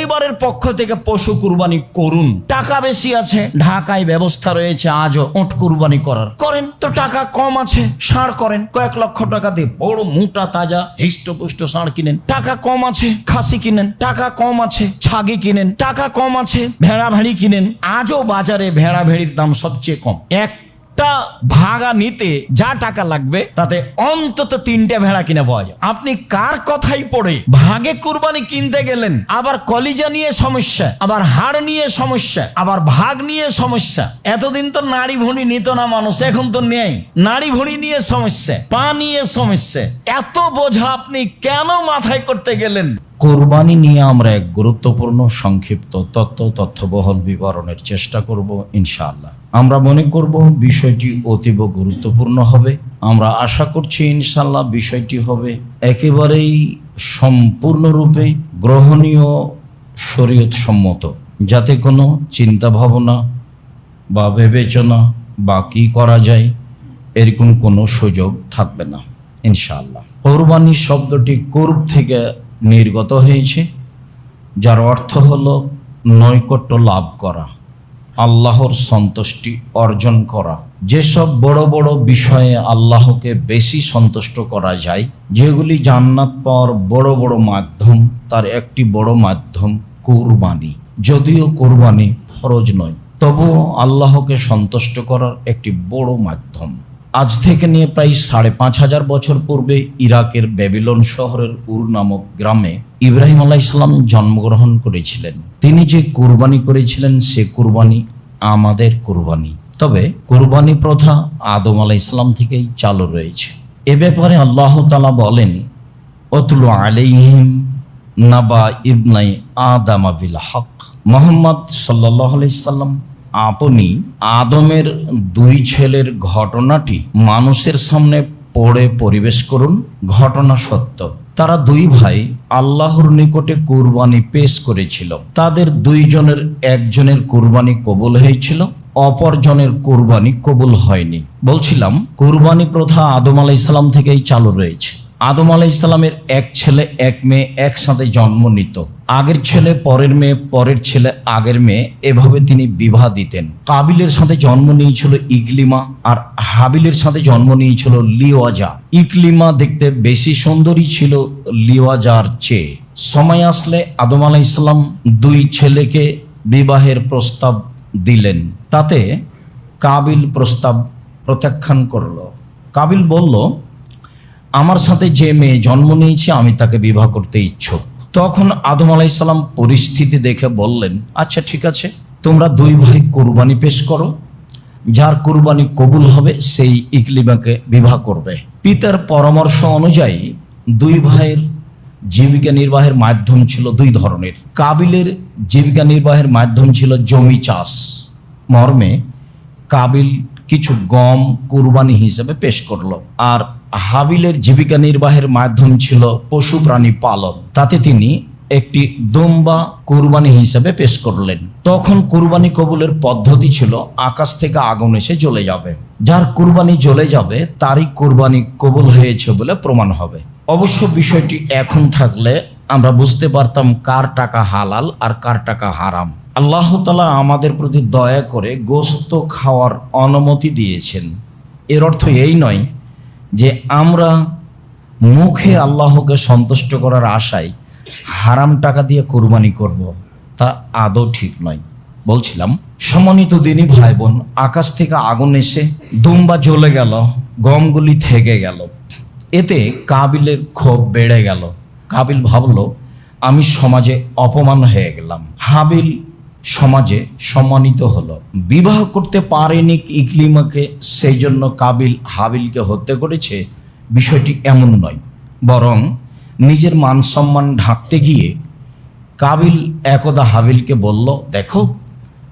পরিবারের পক্ষ থেকে পশু কুরবানি করুন। টাকা বেশি আছে, ঢাকায় ব্যবস্থা রয়েছে আজও উট কুরবানি করার, করেন। তো টাকা কম আছে, ষাঁড় করেন, কয়েক লক্ষ টাকা দিয়ে বড় মোটা তাজা হিষ্টপুষ্ট ষাঁড় কিনেন। টাকা কম আছে, খাসি কিনেন। টাকা কম আছে, ছাগি কিনেন। টাকা কম আছে, ভেড়া ভেড়ি কিনেন। আজও বাজারে ভেড়া ভেড়ির দাম সবচেয়ে কম। একটা ভাগা নিতে যা টাকা লাগবে তাতে অন্তত 3টে ভেড়া কিনে পাওয়া যায়। আপনি কার কথাই পড়ে ভাগে কুরবানি কিনতে গেলেন, আবার কলিজা নিয়ে সমস্যা, আবার হাড় নিয়ে সমস্যা, আবার ভাগ নিয়ে সমস্যা। এতদিন তো নাড়ি ভুঁড়ি নিত না মানুষ, এখন তো নেই। নাড়ি ভুঁড়ি নিয়ে সমস্যা, পা নিয়ে সমস্যা। এত বোঝা আপনি কেন মাথায় করতে গেলেন? কোরবানি নিয়ে আমরা এক গুরুত্বপূর্ণ সংক্ষিপ্ত তথ্যবহল বিবরণের চেষ্টা করব ইনশাআল্লাহ। আমরা মনে করব বিষয়টি অতীব গুরুত্বপূর্ণ হবে। আমরা আশা করছি ইনশাআল্লাহ বিষয়টি হবে একেবারেই সম্পূর্ণরূপে গ্রহণীয়, শরীয়ত সম্মত, যাতে কোনো চিন্তা ভাবনা বা বিবেচনা বা কি করা যায় এরকম কোনো সুযোগ থাকবে না ইনশাআল্লাহ। কোরবানি শব্দটি কুরব থেকে নির্গত হয়েছে, যার অর্থ হলো নৈকট্য লাভ করা, আল্লাহর সন্তুষ্টি অর্জন করা। যেসব বড় বড় বিষয়ে আল্লাহকে বেশি সন্তুষ্ট করা যায়, যেগুলি জান্নাত পাওয়ার বড় বড় মাধ্যম, তার একটি বড় মাধ্যম কুরবানি। যদিও কুরবানি ফরজ নয়, তবুও আল্লাহকে সন্তুষ্ট করার একটি বড় মাধ্যম। আজ থেকে নিয়ে প্রায় 5,500 বছর পূর্বে ইরাকের ব্যাবিলন শহরের উর নামক গ্রামে ইব্রাহিম আলাইহিস সালাম জন্মগ্রহণ করেছিলেন। তিনি যে কুরবানি করেছিলেন সে কুরবানি আমাদের কুরবানি। তবে কুরবানি প্রথা আদম আলাইহিস সালাম থেকেই চালু রয়েছে। এ ব্যাপারে আল্লাহ তাআলা বলেন, ওয়াতলু আলাইহিম নাবা ইবনাই আদম বিল হক। মুহাম্মদ সাল্লাল্লাহু আলাইহি সাল্লাম আপনি আদমের 2 ছেলের ঘটনাটি মানুষের সামনে পড়ে পরিবেশ করুন। ঘটনা সত্য। তারা 2 ভাই আল্লাহর নিকটে কুরবানি পেশ করেছিল। তাদের 2 জনের একজনের কুরবানি কবুল হয়েছিল, অপরজনের কুরবানি কবুল হয়নি। বলছিলাম কুরবানি প্রথা আদম আলাইহিস সালাম থেকেই চালু রয়েছে। আদম আলাইহিস সালামের 1 ছেলে 1 মেয়ে একসাথে জন্ম নিত। আগের ছেলে পরের মেয়ে, পরের ছেলে আগের মেয়ে, এভাবে তিনি বিবাহ দিতেন। কাবিলের সাথে জন্ম নিয়েছিল ইকলিমা, আর হাবিলের সাথে জন্ম নিয়েছিল লিওয়াজা। ইকলিমা দেখতে বেশি সুন্দরী ছিল লিওয়াজার চেয়ে। সময় আসলে আদম আলাইহিস সালাম 2 ছেলেকে বিবাহের প্রস্তাব দিলেন। তাতে কাবিল প্রস্তাব প্রত্যাখ্যান করল। কাবিল বলল, আমার সাথে যে মেয়ে জন্ম নিয়েছে আমি তাকে বিবাহ করতে ইচ্ছুক। তখন আদম আলাইহিস সালাম পরিস্থিতি দেখে বললেন, আচ্ছা ঠিক আছে, তোমরা 2 ভাই কুরবানি পেশ করো, যার কুরবানি কবুল হবে সেই ইকলিমাকে বিবাহ করবে। পিতার পরামর্শ অনুযায়ী 2 ভাইয়ের জীবিকা নির্বাহের মাধ্যম ছিল 2 ধরনের। কাবিলের জীবিকা নির্বাহের মাধ্যম ছিল জমি চাষ মর্মে কাবিল কিছু গম কুরবানি হিসেবে পেশ করলো, আর হাবিলের জীবিকা নির্বাহের মাধ্যম ছিল পশু প্রাণী পালন। তাতে তিনি একটি দুম্বা কুরবানি হিসেবে পেশ করলেন। তখন কুরবানি কবুলের পদ্ধতি ছিল আকাশ থেকে আগুন এসে জ্বলে যাবে, যার কুরবানি জ্বলে যাবে তারই কুরবানি কবুল হয়েছে বলে প্রমাণ হবে। অবশ্য বিষয়টি এখন থাকলে আমরা বুঝতে পারতাম কার টাকা হালাল আর কার টাকা হারাম। আল্লাহ তাআলা আমাদের প্রতি দয়া করে গোশত খাওয়ার অনুমতি দিয়েছেন। এর অর্থ এই নয় যে আমরা মুখে আল্লাহকে সন্তুষ্ট করার আশায় হারাম টাকা দিয়ে কুরবানি করব, তা আদৌ ঠিক নয়। বলছিলাম সম্মানিত দিনী ভাই বোন, আকাশ থেকে আগুন এসে দুম্বা জ্বলে গেল, গমগুলি থেকে গেল। এতে কাবিলের ক্ষোভ বেড়ে গেল। কাবিল ভাবল, আমি সমাজে অপমান হয়ে গেলাম। হাবিল সমাজে সম্মানিত হলো। বিবাহ করতে পারেনি ইকলিমাকে, সেই জন্য কাবিল হাবিলকে হত্যা করেছে, বিষয়টি এমন নয়। বরং নিজের মান সম্মান ঢাকতে গিয়ে কাবিল একদা হাবিলকে বলল, দেখো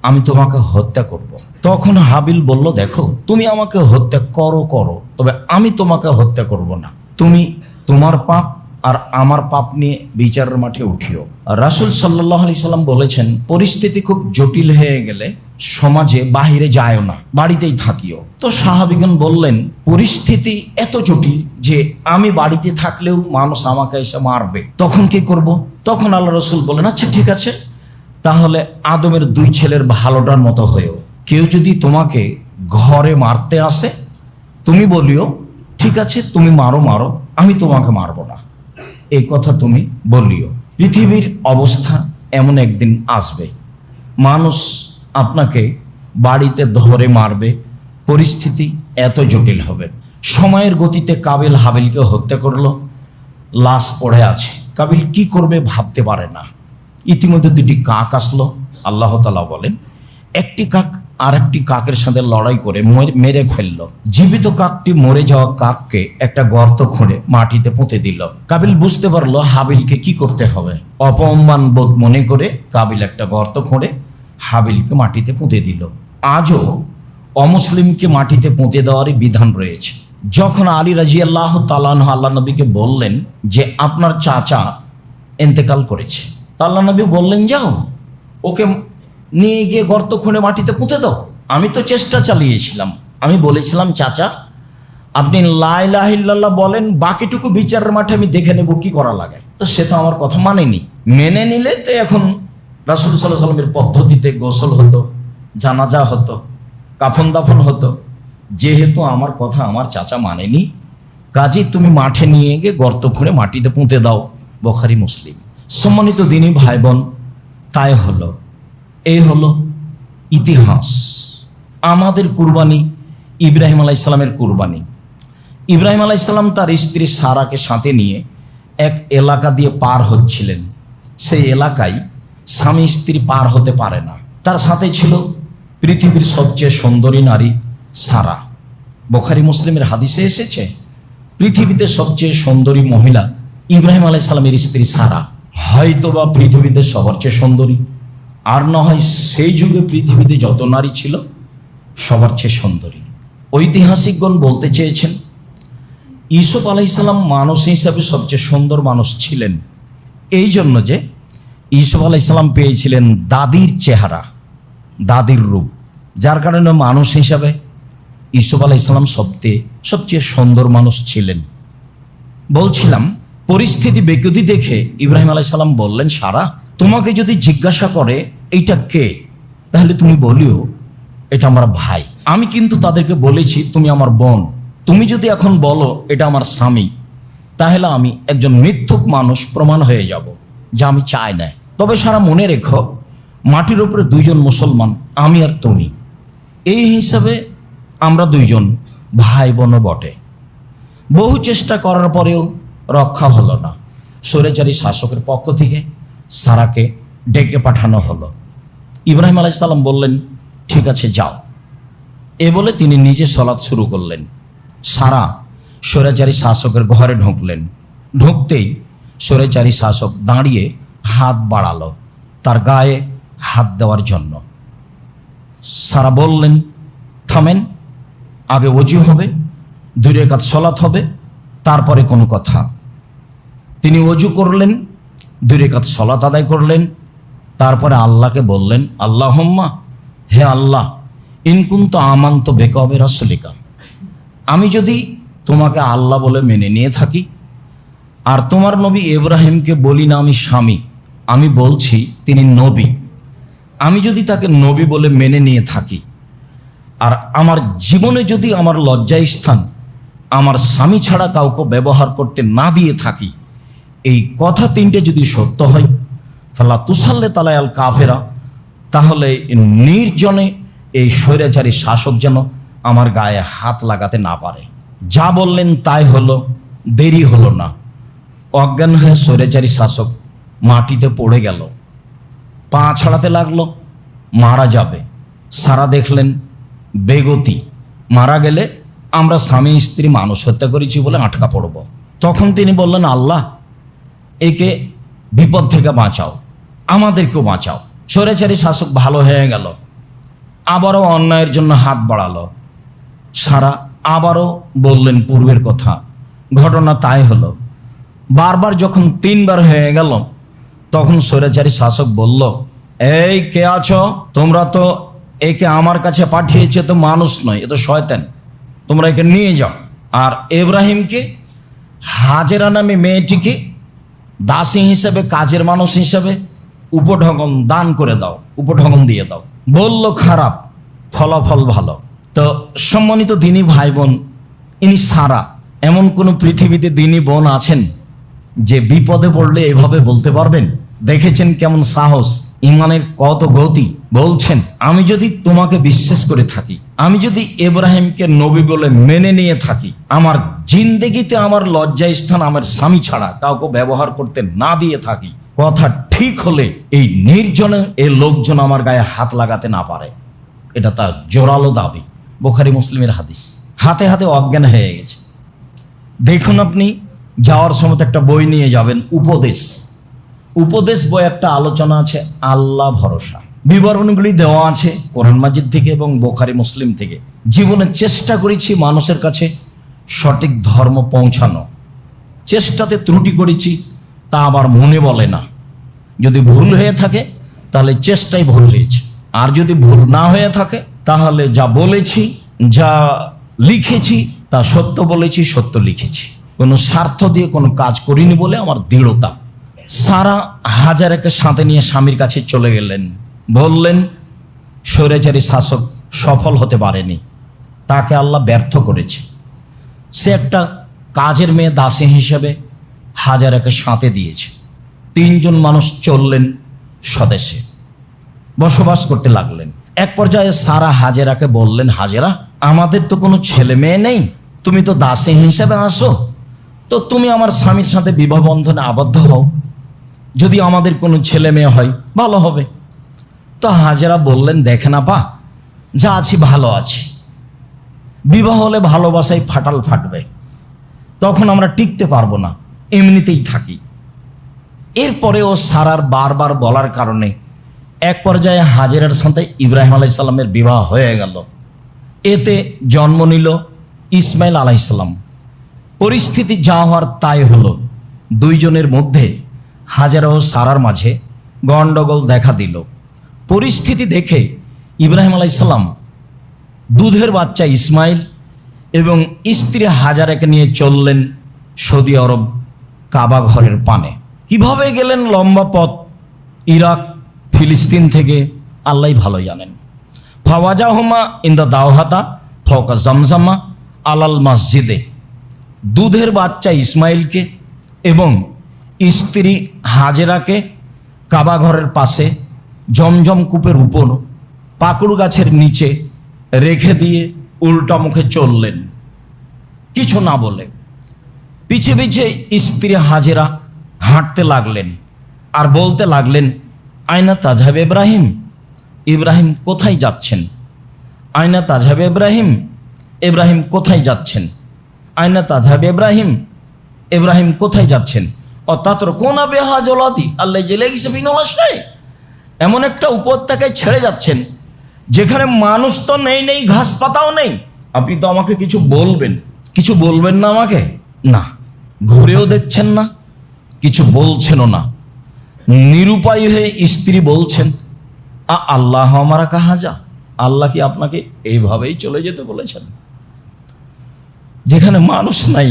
আমি তোমাকে হত্যা করব। তখন হাবিল বলল, দেখো তুমি আমাকে হত্যা করো, তবে আমি তোমাকে হত্যা করব না। তুমি তোমার পাপ আর আমার পাপ নিয়ে বিচারের মাঠে উঠিও। রাসূল সাল্লাল্লাহু আলাইহি সাল্লাম বলেছেন, পরিস্থিতি খুব জটিল হয়ে গেলে সমাজে বাহিরে যায়ও না, বাড়িতেই থাকিও। তো সাহাবীগণ বললেন, পরিস্থিতি এত জটিল যে আমি বাড়িতে থাকলেও মানুষ আমাকে এসে মারবে, তখন কি করব? তখন আল্লাহ রাসূল বলেন, আচ্ছা ঠিক আছে, তাহলে আদমের 2 ছেলের ভালোটার মতো হয়েও কেউ যদি তোমাকে ঘরে মারতে আসে, তুমি বলিও ঠিক আছে, তুমি মারো মারো, আমি তোমাকে মারবো না, এই কথা তুমি বলিও। পৃথিবীর অবস্থা এমন একদিন আসবে, মানুষ আপনাকে বাড়িতে ধরে মারবে, পরিস্থিতি এত জটিল হবে। সময়ের গতিতে কাবিল হাবিলকে হত্যা করলো, লাশ পড়ে আছে, কাবিল কি করবে ভাবতে পারে না। ইতিমধ্যে 2টি কাক আসলো। আল্লাহ তাআলা বলেন, একটি কাক আর একটি কাকের সাথে লড়াই করে মেরে ফেললো। জীবিত কাকটি মরে যাওয়া কাককে একটা গর্ত খুঁড়ে মাটিতে পুঁতে দিল। কাবিল বুঝতে পারলো হাবিলকে কি করতে হবে। অপমান বোধ মনে করে কাবিল একটা গর্ত খুঁড়ে হাবিলকে মাটিতে পুঁতে দিল। আজও অমুসলিমকে মাটিতে পুঁতে দেওয়ারই বিধান রয়েছে। যখন আলী রাদিয়াল্লাহু তাআলা আনহু আল্লাহ নবীকে বললেন যে আপনার চাচা ইন্তেকাল করেছে, আল্লাহ নবী বললেন যাও ওকে নিয়ে গিয়ে গর্ত খুঁড়ে মাটিতে পুঁতে দাও। আমি তো চেষ্টা চালিয়েছিলাম, আমি বলেছিলাম চাচা আপনি লা ইলাহা ইল্লাল্লাহ বলেন, বাকিটুকু বিচারের মাঠে আমি দেখে নেব কি করা লাগে। তো সে তো আমার কথা মানেনি। মেনে নিলে তো এখন রাসূল সাল্লাল্লাহু আলাইহি ওয়াসাল্লামের পদ্ধতিতে গোসল হতো, জানাজা হতো, কাফন দাফন হতো। যেহেতু আমার কথা আমার চাচা মানেনি, কাজে তুমি মাঠে নিয়ে গিয়ে গর্ত খুঁড়ে মাটিতে পুঁতে দাও। বুখারী মুসলিম। সম্মানিত দিনী ভাই বোন, তাই হলো, এই হলো ইতিহাস। আমাদের কুরবানি ইব্রাহিম আলাইহিস সালামের কুরবানি। ইব্রাহিম আলাইহিস সালাম তার স্ত্রী সারাকে সাথে নিয়ে এক এলাকা দিয়ে পার হচ্ছিলেন। সেই এলাকায় স্বামী স্ত্রী পার হতে পারে না। তার সাথে ছিল পৃথিবীর সবচেয়ে সুন্দরী নারী সারা। বুখারী মুসলিমের হাদিসে এসেছে পৃথিবীতে সবচেয়ে সুন্দরী মহিলা ইব্রাহিম আলাইহিস সালামের স্ত্রী সারা। হয়তোবা পৃথিবীতে সবার চেয়ে সুন্দরী, আর না হয় সেই যুগে পৃথিবীতে যত নারী ছিল সবার চেয়ে সুন্দরী। ঐতিহাসিকগণ বলতে চেয়েছেন ইউসুফ আলাইহিস সালাম মানুষ হিসাবে সবচেয়ে সুন্দর মানুষ ছিলেন, এই জন্য যে ইউসুফ আলাইহিস সালাম পেয়েছিলেন দাদির চেহারা, দাদির রূপ, যার কারণে মানুষ হিসাবে ইউসুফ আলাইহিস সালাম সবচেয়ে সুন্দর মানুষ ছিলেন। বলছিলাম পরিস্থিতি বিকৃতি দেখে ইব্রাহিম আলাইহিস সালাম বললেন, সারা তোমাকে যদি জিজ্ঞাসা করে এইটা কে, তাহলে তুমি বলিও এটা আমার ভাই। আমি কিন্তু তাদেরকে বলেছি তুমি আমার বোন। তুমি যদি এখন বলো এটা আমার স্বামী, তাহলে আমি একজন মিথ্যুক মানুষ প্রমাণ হয়ে যাব, যা আমি চাই না। তবে সারা মনে রেখো, মাটির উপরে 2 জন মুসলমান, আমি আর তুমি, এই হিসাবে আমরা 2 জন ভাই বোনও বটে। বহু চেষ্টা করার পরেও রক্ষা হলো না। স্বৈরাচারী শাসকের পক্ষ থেকে সারাকে ডেকে পাঠানো হলো। ইব্রাহিম আলাইহিস সালাম বললেন ঠিক আছে যাও, এ বলে তিনি নিজে সালাত শুরু করলেন। সারা স্বৈরাচারী শাসকের ঘরে ঢুকলেন। ঢুকতেই স্বৈরাচারী শাসক দাঁড়িয়ে হাত বাড়ালো তার গায়ে হাত দেওয়ার জন্য। সারা বললেন থামেন, আগে ওযু হবে, 2 রাকাত সালাত হবে, তারপরে কোনো কথা। তিনি ওযু করলেন, 2 রাকাত সালাত আদায় করলেন, তারপরে আল্লাহকে বললেন আল্লাহুম্মা, হে আল্লাহ, ইন কুনতু আমানতু বিকা ওয়া বিরাসূলিকা, আমি যদি তোমাকে আল্লাহ বলে মেনে নিয়ে থাকি আর তোমার নবী ইব্রাহিমকে বলি না আমি স্বামী, আমি বলছি তিনি নবী, আমি যদি তাকে নবী বলে মেনে নিয়ে থাকি আর আমার জীবনে যদি আমার লজ্জা স্থান আমার স্বামী ছাড়া কাউকে ব্যবহার করতে না দিয়ে থাকি, এই কথা 3টে যদি সত্য হয়, ফালা তুসাল্লে তালায়াল কাফেরা, তাহলে নির্জনে এই স্বৈরাচারী শাসক যেন আমার গায়ে হাত লাগাতে না পারে। যা বললেন তাই হলো, দেরি হলো না। অজ্ঞান হয়ে স্বৈরাচারী শাসক মাটিতে পড়ে গেল, পা ছড়াতে লাগলো, মারা যাবে। সারা দেখলেন বেগতি, মারা গেলে আমরা স্বামী স্ত্রী মানুষ হত্যা করেছি বলে আটকা পড়ব। তখন তিনি বললেন আল্লাহ, একে বিপদ থেকে বাঁচাও, আমাদেরকেও বাঁচাও। স্বৈরাচারী শাসক ভালো হয়ে গেল, আবারও অন্যায়ের জন্য হাত বাড়ালো। সারা আবারও বললেন পূর্বের কথা, ঘটনা তাই হলো। বারবার যখন 3 বার হয়ে গেল, তখন স্বৈরাচারী শাসক বলল, এই কে আছো তোমরা? তো একে আমার কাছে পাঠিয়েছে, তো মানুষ নয়, এ তো শয়তান, তোমরা একে নিয়ে যাও। আর ইব্রাহিমকে, হাজেরা নামে মেয়েটিকে দাসী হিসেবে, কাজের মানুষ হিসেবে উপঢৌকন দান করে দাও, উপঢৌকন দিয়ে দাও। বলল খারাপ, ফলাফল ভালো। তো সম্মানিত দিনী ভাই বোন, ইনি সারা, এমন কোন পৃথিবীতে দিনী বোন আছেন যে বিপদে পড়লে এভাবে বলতে পারবেন? দেখেছেন কেমন সাহস, ইমানের কত গতি। বলছেন আমি যদি তোমাকে বিশ্বাস করে থাকি, আমি যদি ইব্রাহিমকে নবী বলে মেনে নিয়ে থাকি, আমার জিন্দেগিতে আমার লজ্জা স্থান আমার স্বামী ছাড়া কাউকে ব্যবহার করতে না দিয়ে থাকি, কথা ঠিক হলে এই নির্জনে এই লোকজন আমার গায়ে হাত লাগাতে না পারে। এটা তার জোরালো দাবি, বুখারী মুসলিমের হাদিস। হাতে হাতে অজ্ঞান হয়ে গেছে। দেখুন, আপনি যাওয়ার সময় একটা বই নিয়ে যাবেন, উপদেশ। উপদেশ বই একটা আলোচনা আছে আল্লাহ ভরসা, বিবরণগুলি দেওয়া আছে কোরআন মাজিদ থেকে এবং বুখারী মুসলিম থেকে। জীবনে চেষ্টা করেছি মানুষের কাছে সঠিক ধর্ম পৌঁছানো, চেষ্টাতে ত্রুটি করেছি, তা আবার মনে বলে না। যদি ভুল হয়ে থাকে তাহলে চেষ্টাই ভুল হয়েছে, আর যদি ভুল না হয়ে থাকে তাহলে যা বলেছি, যা লিখেছি তা সত্য বলেছি, সত্য লিখেছি। কোনো স্বার্থ দিয়ে কোনো কাজ করিনি বলে আমার দৃঢ়তা। সারা হাজারাকে সাথে নিয়ে স্বামীর কাছে চলে গেলেন, বললেন স্বৈরাচারী শাসক সফল হতে পারেনি, তাকে আল্লাহ ব্যর্থ করেছে। সে একটা কাজের মেয়ে দাসী হিসেবে হাজারাকে সাথে দিয়েছে। 3 জন মানুষ চললেন স্বদেশে, বসবাস করতে লাগলেন। এক পর্যায়ে সারা হাজেরাকে বললেন, হাজেরা, আমাদের তো কোনো ছেলে মেয়ে নেই, তুমি তো দাসী হিসেবে আসো, তো তুমি আমার স্বামীর সাথে বিবাহ বন্ধনে আবদ্ধ হও, যদি আমাদের কোনো ছেলে মেয়ে হয় ভালো হবে। তো হাজেরা বললেন, দেখে না পা, যা আছি ভালো আছি, বিবাহ হলে ভালোবাসায় ফাটাল ফাটবে, তখন আমরা টিকতে পারবো না, এমনিতেই থাকি। এরপরেও সারার বারবার বলার কারণে এক পর্যায়ে হাজেরার সাথে ইব্রাহিম আলাইহিস সালামের বিবাহ হয়ে গেল। এতে জন্ম নিল ইসমাইল আলাইহিস সালাম। পরিস্থিতি যা হওয়ার তাই হলো। 2 জনের মধ্যে হাজেরা ও সারার মাঝে গণ্ডগোল দেখা দিল। পরিস্থিতি দেখে ইব্রাহিম আলাইহিস সালাম দুধের বাচ্চা ইসমাইল এবং স্ত্রী হাজারাকে নিয়ে চললেন সৌদি আরব কাবা ঘরের পানে। কিভাবে গেলেন লম্বা পথ, ইরাক ফিলিস্তিন থেকে আল্লাহ ভালো জানেন। ফাওয়াজাহুমা ইন্দা দাওহাতা ফওকা জামজামা আলাল মসজিদে। দুধের বাচ্চা ইসমাইলকে এবং স্ত্রী হাজেরাকে কাবা ঘরের পাশে জমজম কূপের উপর পাকুড় গাছের নিচে রেখে দিয়ে উল্টা মুখে চললেন, কিছু না বলে। পিছে পিছে স্ত্রী হাজেরা হাঁটতে লাগলেন আর বলতে লাগলেন, আয়না তাজহাব ইব্রাহিম, ইব্রাহিম কোথায় যাচ্ছেন? আয়না তাজহাব ইব্রাহিম, ইব্রাহিম কোথায় যাচ্ছেন? আয়না তাজহাব ইব্রাহিম, ইব্রাহিম কোথায় যাচ্ছেন? অতাত্র কোনা বেহাজলাতি আল্লাহ জেলে গেছে বিনলাশাই। এমন একটা উপত্যকায় ছেড়ে যাচ্ছেন যেখানে মানুষ তো নেই, নেই ঘাস পাতাও নেই। আপনি তো আমাকে কিছু বলবেন, কিছু বলবেন না আমাকে? না, ঘুরেও দেখছেন না, কিছু বলছেনও না। নিরুপায় হয়ে স্ত্রী বলছেন, আল্লাহ আমারা কাহা যা, আল্লাহ কি আপনাকে এইভাবেই চলে যেতে বলেছেন? যেখানে মানুষ নাই,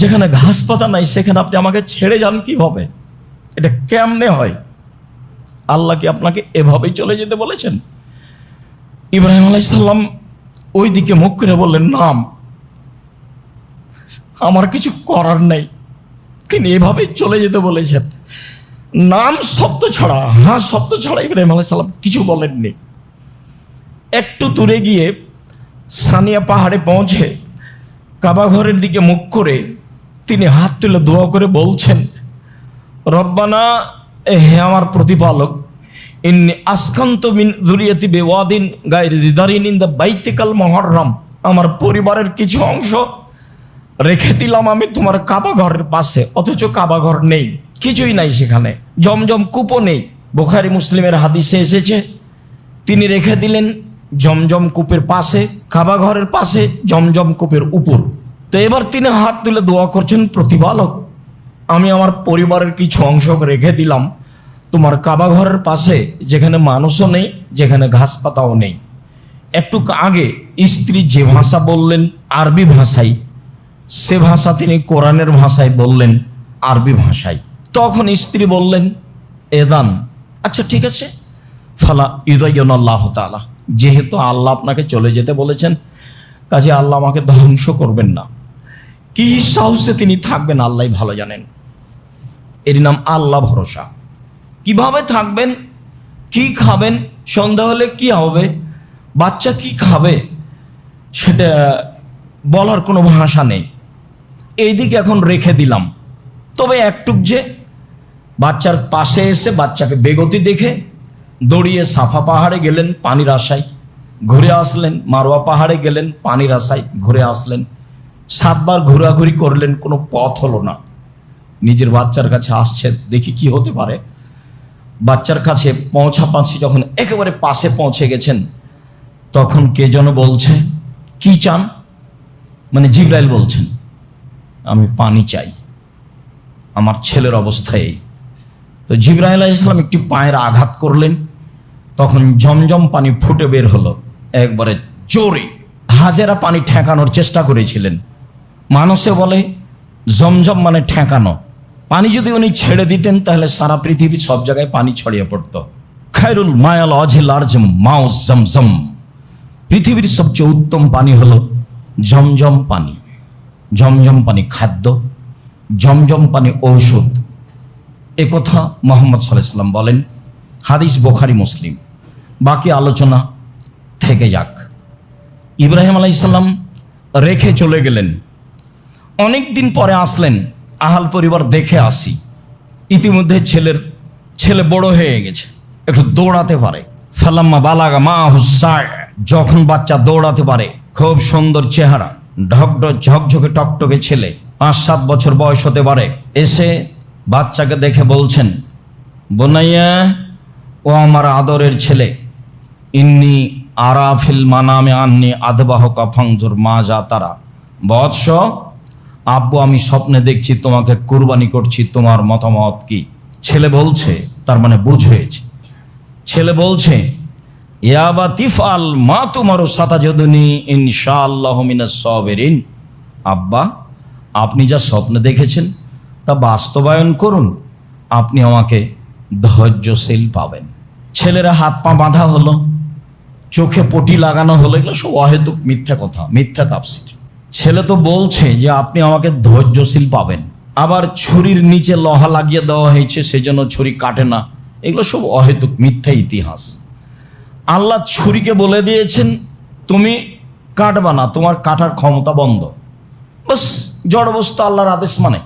যেখানে ঘাস পাতা নাই, সেখানে আপনি আমাকে ছেড়ে যান কিভাবে? এটা কেমনে হয়? আল্লাহ কি আপনাকে এভাবেই চলে যেতে বলেছেন? ইব্রাহিম আলাইহিস সালাম ওই দিকে মুখ করে বললেন, নাম, আমার কিছু করার নেই, তিনি এভাবেই চলে যেতে বলেছেন। নাম শব্দ ছাড়া, হ্যাঁ শব্দ ছাড়া ইব্রাহিম আলাইহিস সালাম কিছু বলেননি। একটু দূরে গিয়ে সানিয়া পাহাড়ে পৌঁছে কাবা ঘরের দিকে মুখ করে তিনি হাত তুলে দোয়া করে বলছেন, রব্বানা, হে আমার প্রতিপালক, ইন্নী আসকান্ত মিন যুরিয়াতি বিওয়াদিন গায়রি যিদারিন ইনদা বাইতিকাল মুহাররাম, আমার পরিবারের কিছু অংশ রেখে দিলাম আমি তোমার কাবা ঘরের পাশে, অথচ কাবা ঘর নেই, কিছুই নাই সেখানে, জমজম কূপও নেই। বুখারী মুসলিমের হাদিসে এসেছে তিনি রেখে দিলেন জমজম কূপের পাশে, কাবা ঘরের পাশে, জমজম কূপের উপর। তো এবার তিনি হাত তুলে দোয়া করছেন, প্রতিপালক, আমি আমার পরিবারের কিছু অংশ রেখে দিলাম তোমার কাবা ঘরের পাশে, যেখানে মানুষও নেই, যেখানে ঘাস পাতাও নেই। একটু আগে স্ত্রী যে ভাষা বললেন আরবি ভাষায়, সে ভাষা তিনি কোরআনের ভাষায় বললেন আরবি ভাষায়। তখন স্ত্রী বললেন, এদান, আচ্ছা ঠিক আছে, ফালা ইউদাইয়ুন আল্লাহ তাআলা, যেহেতু আল্লাহ আপনাকে চলে যেতে বলেছেন, কাজে আল্লাহ আমাকে ধ্বংস করবেন না। কি সাহসে তিনি থাকবেন আল্লাহ ভালো জানেন। এর নাম আল্লাহ ভরসা। কিভাবে থাকবেন, কি খাবেন, সন্ধ্যা হলে কি হবে, বাচ্চা কি খাবে, সেটা বলার কোনো ভাষা নেই। এই দিকে এখন রেখে দিলাম। তবে একটুক যে বাচ্চার পাশে এসে বাচ্চাকে বেগতি দেখে দৌড়িয়ে সাফা পাহাড়ে গেলেন পানির আশায়, ঘুরে আসলেন, মারোয়া পাহাড়ে গেলেন পানির আশায়, ঘুরে আসলেন, 7 বার ঘোরাঘুরি করলেন, কোনো পথ হলো না। নিজের বাচ্চার কাছে আসছে, দেখি কি হতে পারে। বাচ্চার কাছে পৌঁছাপাছি যখন একেবারে পাশে পৌঁছে গেছেন, তখন কে যেন বলছে, কি চান? মানে জিবরাইল বলছেন, আমি পানি চাই, আমার ছেলের অবস্থা এই। তো জিবরাইল আলাইহিস সালাম একটি পায়ের আঘাত করলেন, তখন জমজম পানি ফুটে বের হলো একবারে জোরে। হাজেরা পানি ঠেকানোর চেষ্টা করেছিলেন। মানুষে বলে জমজম মানে ঠেকানো। পানি যদি উনি ছেড়ে দিতেন তাহলে সারা পৃথিবীর সব জায়গায় পানি ছড়িয়ে পড়ত। খায়রুল মায়াল অজিল আরজম মাও জমজম, পৃথিবীর সবচেয়ে উত্তম পানি হলো জমজম পানি। জমজম পানি খাদ্য, জমজম পানি ঔষধ, এ কথা মুহাম্মদ সাল্লাল্লাহু আলাইহি ওয়াসাল্লাম বলেন। হাদিস বুখারী মুসলিম। বাকি আলোচনা থেকে যাক। ইব্রাহিম আলাইহিস সালাম রেখে চলে গেলেন। অনেক দিন পরে আসলেন, আহাল পরিবার দেখে আসি। ইতিমধ্যে ছেলে বড় হয়ে গেছে, একটু দৌড়াতে পারে। ফালাম্মা বালাগা মা হুসায়, যখন বাচ্চা দৌড়াতে পারে, খুব সুন্দর চেহারা, ঝকঝকে টকটকে ছেলে, 5-7 বছর বয়স হতে পারে। এসে বাচ্চাকে দেখে বলছেন, বোনাইয়া, ও আমার আদরের ছেলে, ইন্নি আরাফিল মানামে আন্নি আদবাহকা ফাংজুর মা যা তারা, বৎস, আব্বু আমি স্বপ্নে দেখছি তোমাকে কুরবানি করছি, তোমার মতামত কি? ছেলে বলছে, তার মানে বুঝ হয়েছে। ছেলে বলছে, ইয়াবা তিফাল মা তুমারু সাতাজুদুনি ইনশাআল্লাহু মিনাস সাবিরিন। আব্বা, আপনি যা স্বপ্নে দেখেছেন তা বাস্তবায়ন করুন, আপনি আমাকে ধৈর্যশীল পাবেন। ছেলেরা হাত পা বাঁধা হলো, চোখে পটি লাগানো হলো, এগুলো সব অহেতুক মিথ্যা কথা, মিথ্যা তাফসীর। ছেলে তো বলছে যে আপনি আমাকে ধৈর্যশীল পাবেন, আবার ছুরির নিচে লোহা লাগিয়ে দেওয়া হয়েছে সেজন্য ছুরি কাটে না, এগুলো সব অহেতুক মিথ্যা ইতিহাস। আল্লাহ ছুরিকে বলে দিয়েছেন তুমি কাটবা না, তোমার কাটার ক্ষমতা বন্ধ। বাস, জড়বস্তু আল্লাহর আদেশ মানে।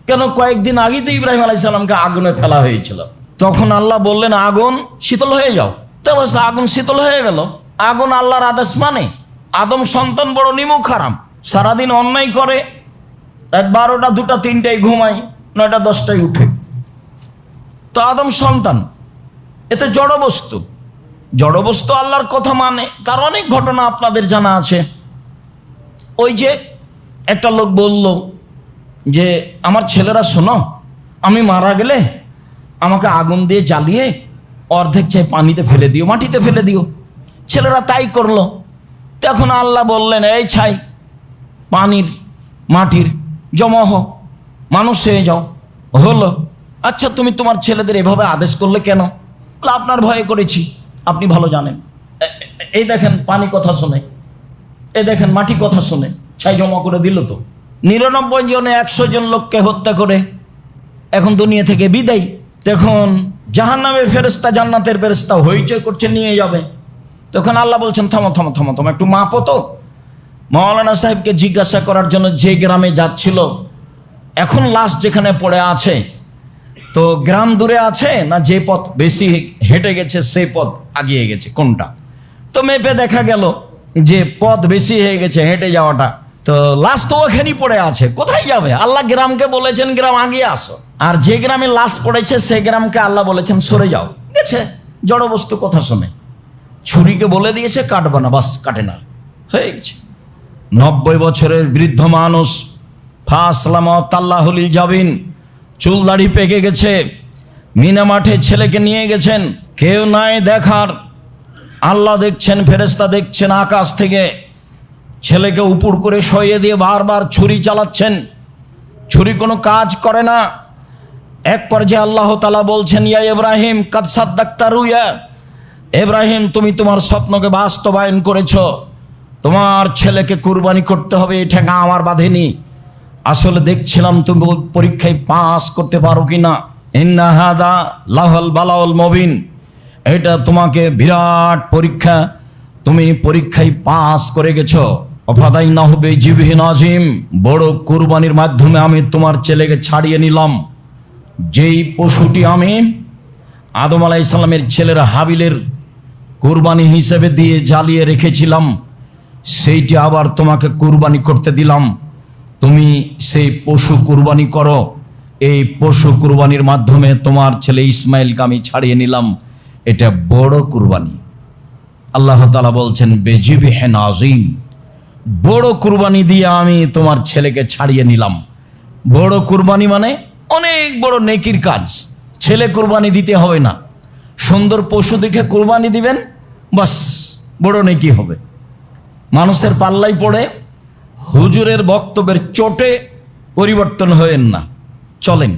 কেন, কয়েকদিন আগেই তো ইব্রাহিম আলাইহিস সালামকে আগুনে ফেলা হয়েছিল, তখন আল্লাহ বললেন আগুন শীতল হয়ে যাও, তো বাস আগুন শীতল হয়ে গেল। আগুন আল্লাহর আদেশ মানে। আদম সন্তান বড় নিমুখ হারাম, সারাদিন অন্যায় করে, রাত 12টা 2টা 3টায় ঘুমায়, 9টা 10টায় উঠে। তো আদম সন্তান, এতে জড়বস্তু। জড়বস্তু আল্লাহর কথা মানে। তার অনেক ঘটনা আপনাদের জানা আছে। ওই যে একটা লোক বলল যে আমার ছেলেরা শোনো, আমি মারা গেলে আমাকে আগুন দিয়ে জ্বালিয়ে অর্ধেক চাই পানিতে ফেলে দিও, মাটিতে ফেলে দিও। ছেলেরা তাই করলো। তখন আল্লাহ বললেন, এই ছাই পানির মাটির জমা হও, মানুষ হয়ে যাও। হলো। আচ্ছা তুমি তোমার ছেলেদের এভাবে আদেশ করলে কেন? আপনার ভয়ে করেছি, আপনি ভালো জানেন। এই দেখেন পানি কথা শোনে, এই দেখেন মাটি কথা শোনে, ছাই জমা করে দিল। তো 99 জনে 100 জন লোককে হত্যা করে এখন দুনিয়া থেকে বিদায়। তখন জাহান্নামের ফেরেশতা জান্নাতের ফেরেশতা হইচই করছে, নিয়ে যাবে। তখন আল্লাহ বলছেন থামো থামো থামো, তোমার একটু মাপো তো। মাওলানা সাহেবকে জিজ্ঞাসা করার জন্য যে গ্রামে যাচ্ছিল, এখন লাশ যেখানে পড়ে আছে, তো গ্রাম দূরে আছে না যে পথ বেশি হেঁটে গেছে সেই পথ আগিয়ে গেছে, কোনটা? তো মেপে দেখা গেল যে পথ বেশি হয়ে গেছে হেঁটে যাওয়াটা। তো লাশ তো ওখানেই পড়ে আছে, কোথায় যাবে? আল্লাহ গ্রামকে বলেছেন গ্রাম আগিয়ে আসো, আর যে গ্রামে লাশ পড়েছে সেই গ্রামকে আল্লাহ বলেছেন সরে যাও। গেছে, জড়বস্তু কথা শুনে। ছুরিকে বলে দিয়েছে কাটবে না, বাস কাটে না, হয়ে গেছে। 90 বছরের বৃদ্ধ মানুষ, ফাসলামাতাল্লাহুল জাবিন, চুল দাড়ি পেকে গেছে, মিনা মাঠে ছেলেকে নিয়ে গেছেন, কেউ নাই দেখার, আল্লাহ দেখছেন, ফেরেশতা দেখছেন আকাশ থেকে। ছেলেকে উপর করে সইয়ে দিয়ে বারবার ছুরি চালাচ্ছেন, ছুরি কোনো কাজ করে না। এক পর্যায়ে আল্লাহ তাআলা বলছেন, ইয়া ইব্রাহিম কাদ সাদ্দাকতা রুয়া, ইব্রাহিম তুমি তোমার স্বপ্নকে বাস্তবায়ন করেছো, তোমার ছেলেকে কুরবানি করতে হবে, এই ঠেকা আমার বাঁধেনি। আসলে দেখছিলাম তুমি পরীক্ষায় পাস করতে পারো কিনা। ইন্না হাদা লাহুল বালাউল মুবিন, এটা তোমাকে বিরাট পরীক্ষা, তুমি পরীক্ষায় পাস করে গেছো। অফাদাইনাহু বিজিবহিন আযীম, বড় কুরবানির মাধ্যমে আমি তোমার ছেলেকে ছাড়িয়ে নিলাম। যেই পশুটি আমি আদম আলাইহিস সালামের ছেলের হাবিলের কুরবানি হিসেবে দিয়ে জ্বালিয়ে রেখেছিলাম, সেইটি আবার তোমাকে কুরবানি করতে দিলাম। তুমি সেই পশু কুরবানি করো। এই পশু কুরবানির মাধ্যমে তোমার ছেলে ইসমাইলকে আমি ছাড়িয়ে নিলাম। এটা বড় কুরবানি। আল্লাহ তাআলা বলছেন বিজিবহিন আযীম, বড় কুরবানি দিয়ে আমি তোমার ছেলেকে ছাড়িয়ে নিলাম। বড় কুরবানি মানে অনেক বড় নেকির কাজ। ছেলে কুরবানি দিতে হবে না, সুন্দর পশু দেখে কুরবানি দিবেন, বাস বড় নেকি হবে। মানুষের পাল্লাই পড়ে হুজুরের বক্তব্যের চোটে পরিবর্তন হয়েন না, চলেন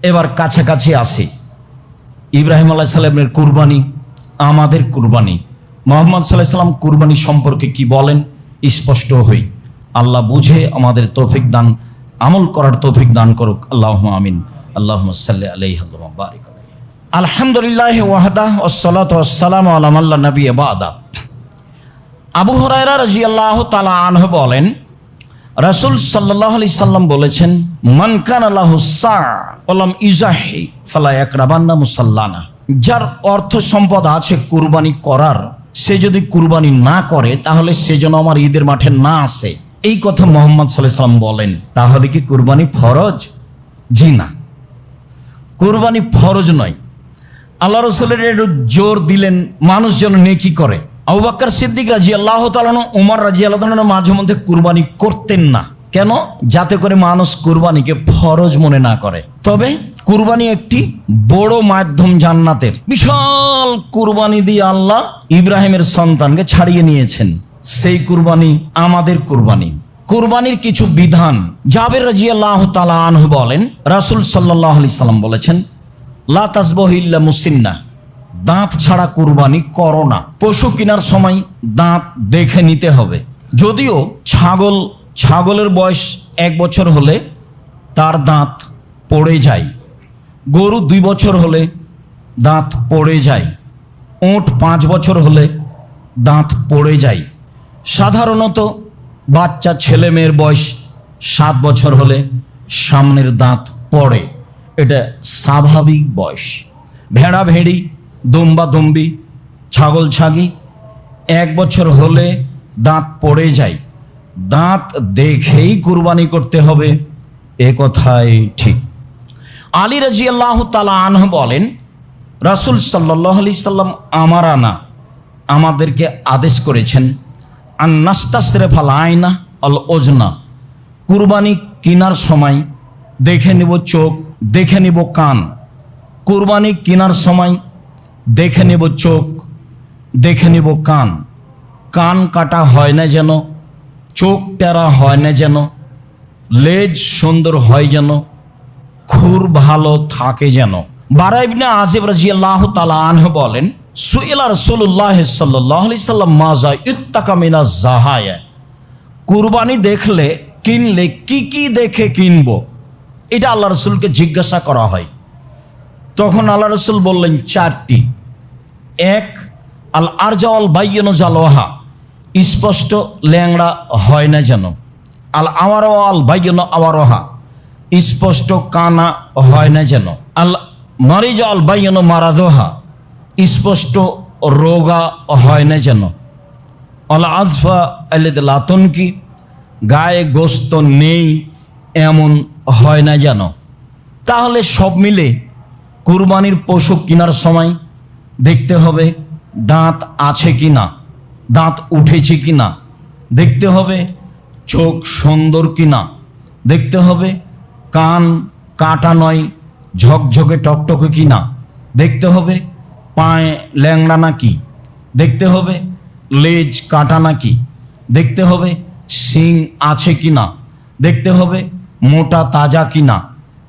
এবার কাছাকাছি আসি। ইব্রাহিম আলাইহিস সালামের কুরবানি, আমাদের কুরবানি, মুহাম্মদ সাল্লাল্লাহু আলাইহি সাল্লাম কুরবানি সম্পর্কে কি বলেন স্পষ্ট হই। আল্লাহ বুঝে আমাদের তৌফিক দান, আমল করার তৌফিক দান করুক। আল্লাহুম্মা আমিন। আল্লাহুম্মা সাল্লি আলাইহি ওয়া বারিক আলাইহি। আলহামদুলিল্লাহ ওয়াহদা ওয়াসসালাতু ওয়াসসালামু আলা মান লা নাবিয়্যা বা'দা। আবু হুরায়রা রাদিয়াল্লাহু তাআলা আনহু বলেন, রাসূল সাল্লাল্লাহু আলাইহি সাল্লাম বলেছেন, মান কানা লাহু সা' ওয়া লাম ইজাহি ফালা ইয়াকরাবান্না মুসাল্লানা। যার অর্থ সম্পদ আছে কুরবানি করার, সে যদি কুরবানি না করে তাহলে সে যেন আমার ঈদের মাঠে না আসে। এই কথা মুহাম্মদ সাল্লাল্লাহু আলাইহি সাল্লাম বলেন। তাহলে কি কুরবানি ফরজ? জি না, কুরবানি ফরজ নয়। আল্লাহ রাসূলের একটু জোর দিলেন মানুষ যেন নেকি করে। আবু বকর সিদ্দিক রাদিয়াল্লাহু তাআলা, ওমর রাদিয়াল্লাহু তাআলা মাঝে মধ্যে কুরবানি করতেন না। কেন? যাতে করে মানুষ কুরবানিকে ফরজ মনে না করে। তবে কুরবানি একটি বড় মাধ্যম জান্নাতের। বিশাল কুরবানি দিয়ে আল্লাহ ইব্রাহিমের সন্তানকে ছাড়িয়ে নিয়েছেন। সেই কুরবানি আমাদের কুরবানি। কুরবানির কিছু বিধান। জাবের রাদিয়াল্লাহু তাআলা আনহু বলেন, রাসূল সাল্লাল্লাহু আলাইহি সাল্লাম বলেছেন, লা তাসবাহু ইল্লা মুসিন্না, দাঁত ছাড়া কুরবানি করো না। পশু কেনার সময় দাঁত দেখে নিতে হবে। যদিও ছাগলের বয়স 1 বছর হলে তার দাঁত পড়ে যায়, গরু 2 বছর হলে দাঁত পড়ে যায়, উট 5 বছর হলে দাঁত পড়ে যায়। সাধারণত বাচ্চা ছেলে মেয়ের বয়স 7 বছর হলে সামনের দাঁত পড়ে, এটা স্বাভাবিক বয়স। ভেড়া ভেড়ি, দুম্বা দুম্বি, ছাগল ছাগি 1 বছর হলে দাঁত পড়ে যায়। দাঁত দেখেই কুরবানি করতে হবে, এ কথাই ঠিক। আলী রাদিয়াল্লাহু তাআলা আনহু বলেন, রাসূল সাল্লাল্লাহু আলাইহি সাল্লাম আমাদেরকে আদেশ করেছেন, আন নাস্তাসরিফাল আয়না আল ওজনা, কুরবানি কেনার সময় দেখে নিব চোখ, দেখে নিব কান। কুরবানি কেনার সময় দেখে নিব চোখ, দেখে নিব কান। কান কাটা হয় না যেন, চোখ টেরা হয় না যেন, লেজ সুন্দর হয় যেন, খুর ভালো থাকে যেন। বারা ইবনে আজিব রাদিয়াল্লাহু তাআলা আনহু বলেন, সুইলা রাসূলুল্লাহ সাল্লাল্লাহু আলাইহি সাল্লাম মাজা ইত্তাকা মিনাজ জাহায়া, কুরবানি দেখলে কিনলে কি কি দেখে কিনবো, এটা আল্লাহ রাসূলকে জিজ্ঞাসা করা হয়। তখন আল্লাহ রাসূল বললেন 4টি। 1, আল আরজাওয়াল বাইয়িনু জালওয়াহা, স্পষ্ট ল্যাংড়া হয় না যেন। আল আওয়ারাওয়াল বাইয়িনু আওয়ারাহা, স্পষ্ট কানা হয় না যেন। আল মারিজাল বাইয়িনু মারাদোহা, স্পষ্ট রোগা হয় না যেন। আল আযফা আল্লাযী লা তুনকি, গায়ে গোস্ত নেই এমন হয় না যেন। তাহলে সব মিলে কুরবানির পশু কেনার সময় দেখতে হবে দাঁত আছে কি না, দাঁত উঠেছে কি না, দেখতে হবে চোখ সুন্দর কি না, দেখতে হবে কান কাটা নয় ঝকঝকে টকটকে কি না, দেখতে হবে পায়ে ল্যাংড়া নাকি, দেখতে হবে লেজ কাটা নাকি, দেখতে হবে শিং আছে কি না, দেখতে হবে মোটা তাজা কি না,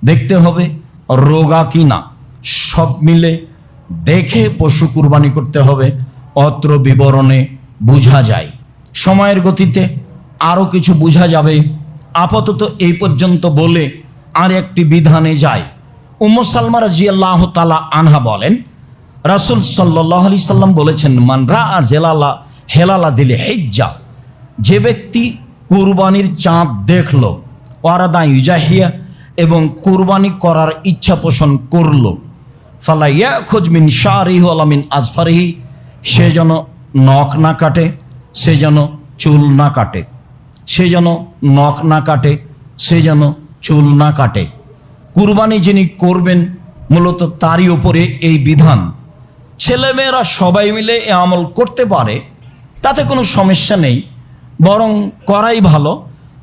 দেখতে হবে রোগা কিনা সব মিলে দেখে পশু কুরবানি করতে হবে। অত্র বিবরণে বোঝা যায়। সময়ের গতিতে আরও কিছু বোঝা যাবে। আপাতত এই পর্যন্ত বলে আর একটি বিধানে যায়। উম্মু সালমা রাদিয়াল্লাহু তাআলা আনহা বলেন, রাসূল সাল্লাল্লাহু আলাইহি সাল্লাম বলেছেন, মান রাআ হেলালা দিলে হিজ্জা, যে ব্যক্তি কুরবানির চাঁদ দেখল, ওয়ারাদা ইউজাহিয়া, এবং কুরবানি করার ইচ্ছা পোষণ করল, ফালা ইয়াখুজ মিন শারিহি ওয়ালা মিন আজফারিহি, সে যেন নখ না কাটে, সে যেন চুল না কাটে, সে যেন নখ না কাটে, সে যেন চুল না কাটে। কুরবানি যিনি করবেন মূলত তারই ওপরে এই বিধান। ছেলেমেয়েরা সবাই মিলে এ আমল করতে পারে, তাতে কোনো সমস্যা নেই, বরং করাই ভালো।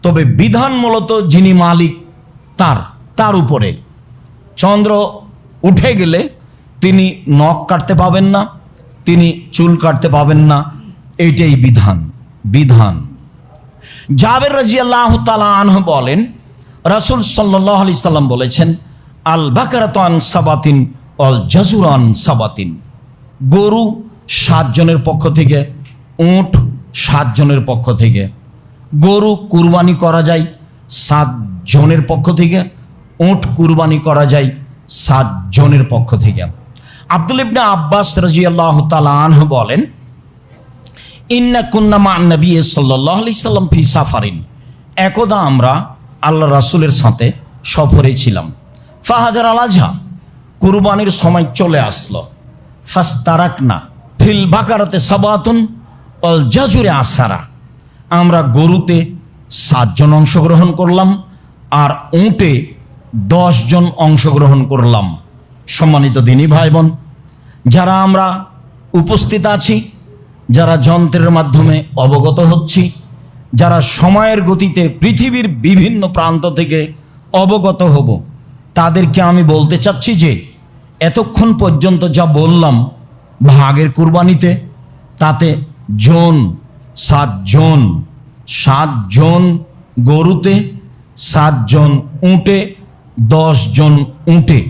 তবে বিধান মূলত যিনি মালিক তার উপরে। চন্দ্র উঠে গেলে তিনি নখ কাটতে পাবেন না, তিনি চুল কাটতে পাবেন না, এইটাই বিধান। জাবের রাদিয়াল্লাহু তাআলা আনহু বলেন, রাসূল সাল্লাল্লাহু আলাইহি সাল্লাম বলেছেন, আল বাকারাতু আন সাবাতিন ওয়াল জাজুর আন সাবাতিন, গরু 7 জনের পক্ষ থেকে, উট 7 জনের পক্ষ থেকে। গরু কুরবানি করা যায় 7 জনের পক্ষ থেকে, উট কুরবানি করা যায় 7 জনের পক্ষ থেকে। আব্দুল ইবনে আব্বাস রাদিয়াল্লাহু তাআলা আনহু বলেন, ইন্না কুন্না মা নবী সাল্লাল্লাহু আলাইহি সাল্লাম ফি সাফারিন, একদা আমরা আল্লাহ রাসূলের সাথে সফরে ছিলাম। ফাহাজার আল আজহা, কুরবানির সময় চলে আসলো। ফাস্তারাকনা ফিল বাকারাতে সাবাতুন ওয়াল জাজুরে আসারা, আমরা গরুতে 7 জন অংশগ্রহণ করলাম আর উটে 10 জন অংশগ্রহণ করলাম। সম্মানিত দিনী ভাই বোন, যারা আমরা উপস্থিত আছি, যারা যন্ত্রের মাধ্যমে অবগত হচ্ছি, যারা সময়ের গতিতে পৃথিবীর বিভিন্ন প্রান্ত থেকে অবগত হব, তাদেরকে আমি বলতে চাচ্ছি যে এতক্ষণ পর্যন্ত যা বললাম ভাগের কুরবানিতে, তাতে জন 7 জন, 7 জন গরুতে, 7 জন উটে, 10 জন উটে,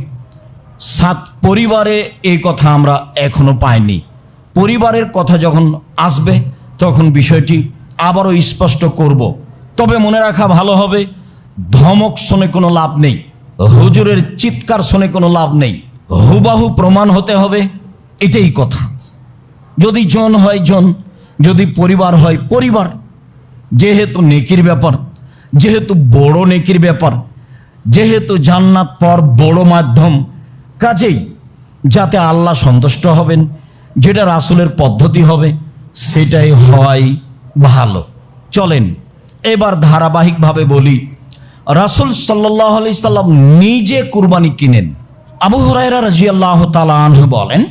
7 পরিবারে এই কথা আমরা এখনো পাইনি। পরিবারের কথা যখন আসবে তখন বিষয়টি আবারও স্পষ্ট করব। তবে মনে রাখা ভালো হবে, ধমক শুনে কোনো লাভ নেই, হুজুরের চিৎকার শুনে কোনো লাভ নেই, হুবাহু প্রমাণ হতে হবে, এটাই কথা। যদি জন হয় জন, যদি পরিবার হয় পরিবার। যেহেতু নেকির ব্যাপার, যেহেতু বড় নেকির ব্যাপার, যেহেতু জান্নাত পর বড় মাধ্যম, কাজেই যাতে আল্লাহ সন্তুষ্ট হবেন, যেটা রাসূলের পদ্ধতি হবে, সেটাই হয় ভালো। চলেন এবার ধারাবাহিকভাবে বলি। রাসূল সাল্লাল্লাহু আলাইহি সাল্লাম নিজে কুরবানি কিনেন। আবু হুরায়রা রাদিয়াল্লাহু তাআলা আনহু বলেন,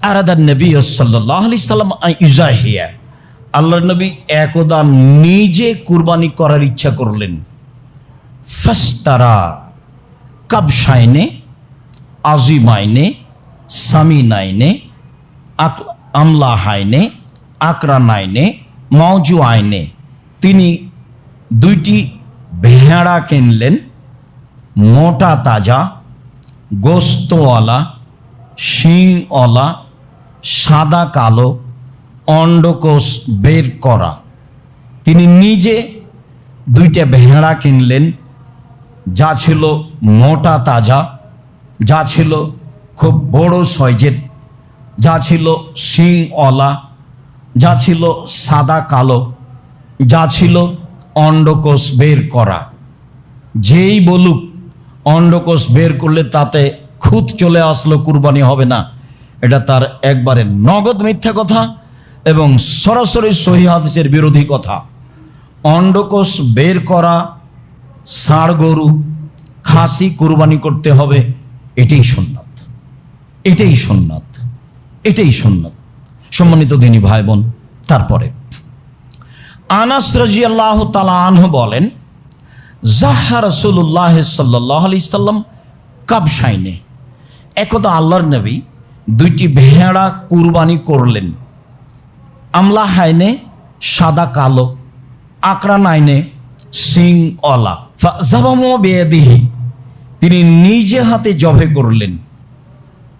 আরাদান নবী সাল্লাল্লাহু আলাইহি সাল্লাম ইউজাহিয়া, আল্লাহর নবী একদা নিজে কুরবানি করার ইচ্ছা করলেন। ফাস্তারা কাবশাইনে আজিমাইনে সামিনাইনে আমলাহাইনে আকরানাইনে মওজু আইনে, তিনি 2টি ভেড়া কিনলেন, মোটা তাজা, গোস্তওয়ালা, শিংওয়ালা, সাদা কালো, অন্ডকোষ বের করা। তিনি নিজে 2টা ভেড়া কিনলেন, যা ছিল মোটা তাজা, যা ছিল খুব বড় সাইজের, যা ছিল শিংওয়ালা, যা ছিল সাদা কালো, যা ছিল অন্ডকোষ বের করা। যেই বলুক অন্ডকোষ বের করলে তাতে খুঁত চলে আসলো কুরবানি হবে না, এটা তার একবারে নগদ মিথ্যা কথা এবং সরাসরি সহিহ হাদিসের বিরোধী কথা। অন্ডকোষ বের করা ষাঁড় গরু খাসি কুরবানি করতে হবে, এটাই সুন্নাত, এটাই সুন্নাত, এটাই সুন্নাত। সম্মানিত দিনী ভাই বোন, তারপরে আনাস রাদিয়াল্লাহু তাআলা আনহু বলেন, জাহা রাসূলুল্লাহ সাল্লাল্লাহু আলাইহি সাল্লাম কাবশাইনে, একদা আল্লাহর নবী 2টি ভেড়া কুরবানি করলেন। আমলাহাইনে সাদা কালো, আকরানাইনে সিংওয়ালা। ফাযাবাহু বিয়াদিহি, তিনি নিজে হাতে জবে করলেন।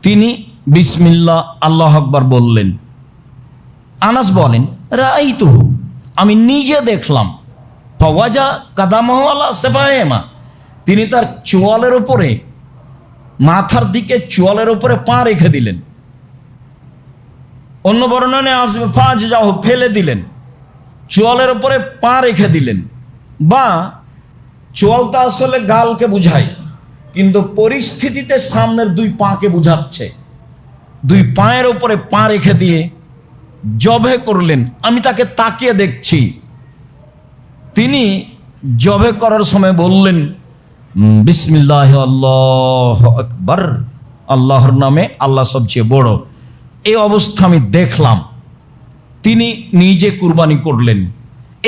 তিনি বিসমিল্লাহ আল্লাহ আকবার বললেন। আনাস বলেন রাআইতুহু, আমি নিজে দেখলাম। ফাওয়াজা কাদামাহু আলা সাবায়েমা, তিনি তার চোয়ালের উপরে, মাথার দিকে চোয়ালের উপরে পা রেখে দিলেন। অন্য বর্ণনে আসবে ফাজ যাও, ফেলে দিলেন, চোয়ালের উপরে পা রেখে দিলেন। বা চোয়ালটা আসলে গালকে বুঝায়, কিন্তু পরিস্থিতিতে সামনের দুই পাকে বুঝাচ্ছে। দুই পায়ের উপরে পা রেখে দিয়ে জবে করলেন। আমি তাকে তাকিয়ে দেখছি। তিনি জবে করার সময় বললেন বিসমিল্লাহ আল্লাহু আকবার, আল্লাহর নামে, আল্লাহ সবচেয়ে বড়। এই অবস্থা আমি দেখলাম। তিনি নিজে কুরবানি করলেন।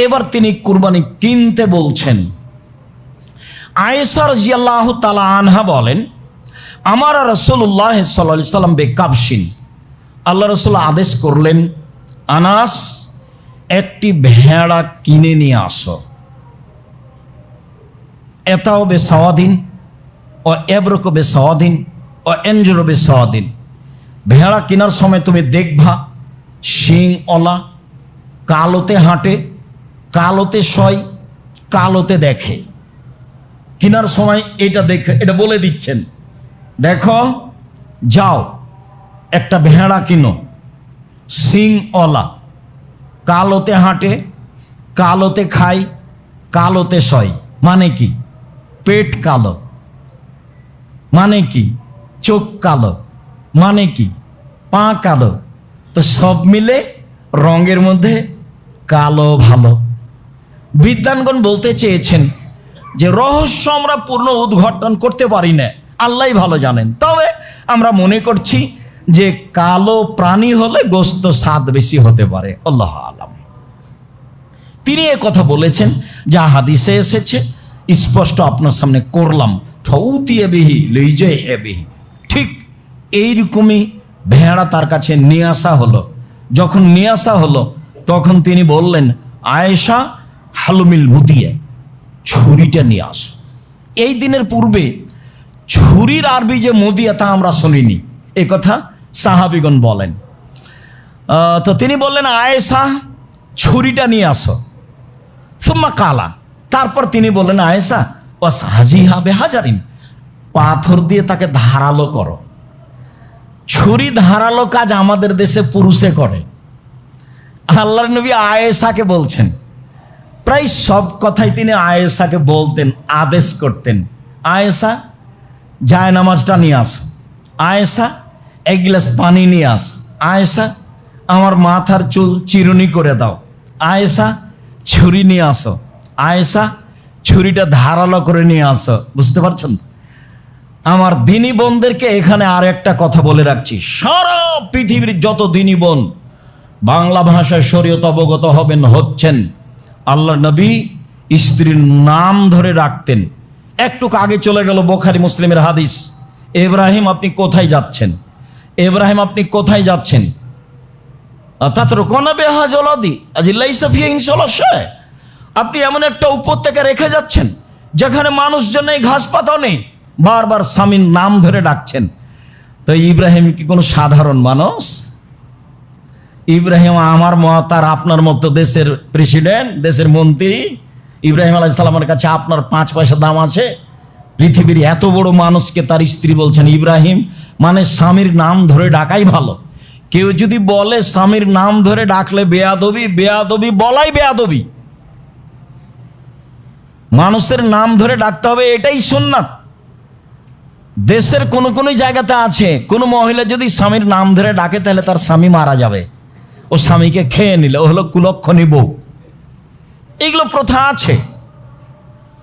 এবার তিনি কুরবানি কিনতে বলছেন। আয়েশা রাদিয়াল্লাহু তাআলা আনহা বলেন, আমার রাসূলুল্লাহ সাল্লাল্লাহু আলাইহি সাল্লাম বেকাবশিন, আল্লাহ রাসূল আদেশ করলেন, আনাস একটি ভেড়া কিনে নিয়ে আসো। এটাও বে সাওয়াদিন ও এবরকো বে সাওয়াদিন ও এনজুরো বে সাওয়াদিন। ভেড়া কেনার সময় তুমি দেখবা শিং ওলা, কালোতে হাঁটে, কালোতে শয়, কালোতে দেখে। কেনার সময় এটা দেখে, এটা বলে দিচ্ছেন, দেখো যাও একটা ভেড়া কিনো, শিং ওলা, কালোতে হাঁটে, কালোতে খায়, কালোতে শয়। মানে কি? পেট কালো। মানে কি? চোখ কালো। মানে কি? পা কালো। তো সব মিলে রঙের মধ্যে কালো ভালো। বিদ্বানগণ বলতে চেয়েছেন যে রহস্য আমরা পূর্ণ উদ্ঘাটন করতে পারি না, আল্লাহই ভালো জানেন। তবে আমরা মনে করছি যে কালো প্রাণী হলে গোস্ত স্বাদ বেশি হতে পারে, আল্লাহ আলাম। তিনি এ কথা বলেছেন যা হাদিসে এসেছে, স্পষ্ট আপনার সামনে করলাম। ঠৌতিয়ে বিহি লইজে হে বিহি, ঠিক এইরকমই ভেড়া তার কাছে নিয়ে আসা হলো। যখন নিয়ে আসা হলো তখন তিনি বললেন, আয়েশা হালুমিল মুদিয়ে, ছুরিটা নিয়ে আসো। এই দিনের পূর্বে ছুরির আরবি যে মুদিয়া তা আমরা শুনিনি, এ কথা সাহাবিগণ বলেন। তো তিনি বললেন, আয়েশা ছুরিটা নিয়ে আসো। সুম্মা কালা, তারপর তিনি বললেন, আয়েশা ওয়াস হাজিহা বেহাজারিন, পাথর দিয়ে তাকে ধারালো করো। ছুরি ধারালো কাজ আমাদের দেশে পুরুষে করে। আল্লাহর নবী আয়েশাকে বলছেন, প্রায় সব কথাই তিনি আয়েশাকে বলতেন, আদেশ করতেন, আয়েশা জায় নামাজটা নিয়ে আসো, আয়েশা এক গ্লাস পানি নিয়ে আসো, আয়েশা আমার মাথার চুল চিরুনি করে দাও, আয়েশা ছুরি নিয়ে আসো, আয়েশা ছুরিটা ধারালো করে নিয়ে আসো। বুঝতে পারছেন? আমার দিনী বোনদেরকে এখানে আর একটা কথা বলে রাখছি, সারা পৃথিবীর যত দিনী বোন বাংলা ভাষায় শরীয়ত অবগত হচ্ছেন, আল্লাহর নবী স্ত্রীর নাম ধরে রাখতেন। একটু আগে চলে গেল বুখারী মুসলিমের হাদিস, ইব্রাহিম আপনি কোথায় যাচ্ছেন? ইব্রাহিম আপনি কোথায় যাচ্ছেন? তাতরুকুনা বিহা জলাদি আজ লাইসা ফিহা ইনশাআল্লাহ শায়, আপনি এমন একটা উপত্যকা রেখে যাচ্ছেন যেখানে মানুষজন নেই, ঘাস পাতাও নেই, বারবার স্বামীর নাম ধরে ডাকছেন। তো ইব্রাহিম কি কোনো সাধারণ মানুষ? ইব্রাহিম আমার মত আর আপনার মতো দেশের প্রেসিডেন্ট, দেশের মন্ত্রী? ইব্রাহিম আলাইহিস সালামের কাছে আপনার 5 পয়সা দাম আছে? পৃথিবীর এত বড় মানুষকে তার স্ত্রী বলছেন ইব্রাহিম, মানে স্বামীর নাম ধরে ডাকাই ভালো। কেউ যদি বলে স্বামীর নাম ধরে ডাকলে বেয়াদবি, বেয়াদবি বলাই বেয়াদবি। মানুষের নাম ধরে ডাকতে হবে, এটাই সুন্নাত। দেশের কোনো কোনো জায়গাতে আছে, কোনো মহিলা যদি স্বামীর নাম ধরে ডাকে তাহলে তার স্বামী মারা যাবে, ও স্বামীকে খেয়ে নিলে, ও হলো কুলক্ষণী বউ। এগুলো প্রথা আছে।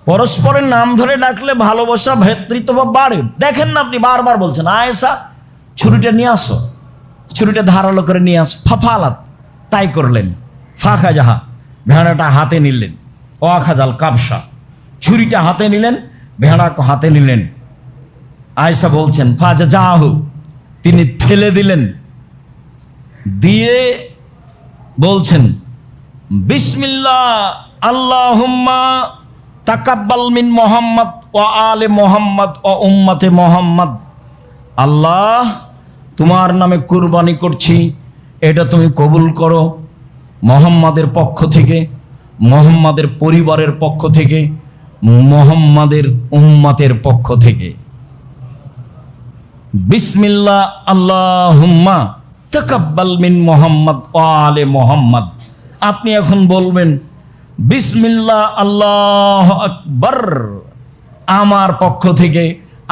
পরস্পরের নাম ধরে ডাকলে ভালোবাসা, ভ্রাতৃত্বভাব বাড়ে। দেখেন না, আপনি বারবার বলছেন আয়েশা ছুরিটা নিয়ে আসো, ছুরিটা ধারালো করে নিয়ে আসো। ফাফালাত, তাই করলেন। ফাঁকা যাহা, ভেড়াটা হাতে নিলেন। ওয়াখাজাল কাবসা, ছুরিটা হাতে নিলেন, ভেড়াকে হাতে নিলেন। আয়েশা বলছেন ফাজা যাহু, তিনি ফেলে দিলেন, দিয়ে বলছেন বিসমিল্লাহ আল্লাহুম্মা তাকাব্বাল মিন মুহাম্মদ ও আলে মোহাম্মদ ও উম্মতে মোহাম্মদ, আল্লাহ তোমার নামে কুরবানি করছি, এটা তুমি কবুল করো মোহাম্মদের পক্ষ থেকে, মোহাম্মদের পরিবারের পক্ষ থেকে, মোহাম্মদের উম্মতের পক্ষ থেকে। বিসমিল্লাহ আল্লাহুম্মা তাকাব্বাল মিন মোহাম্মদ ও আলে মোহাম্মদ। আপনি এখন বলবেন বিসমিল্লাহ আল্লাহু আকবার, আমার পক্ষ থেকে,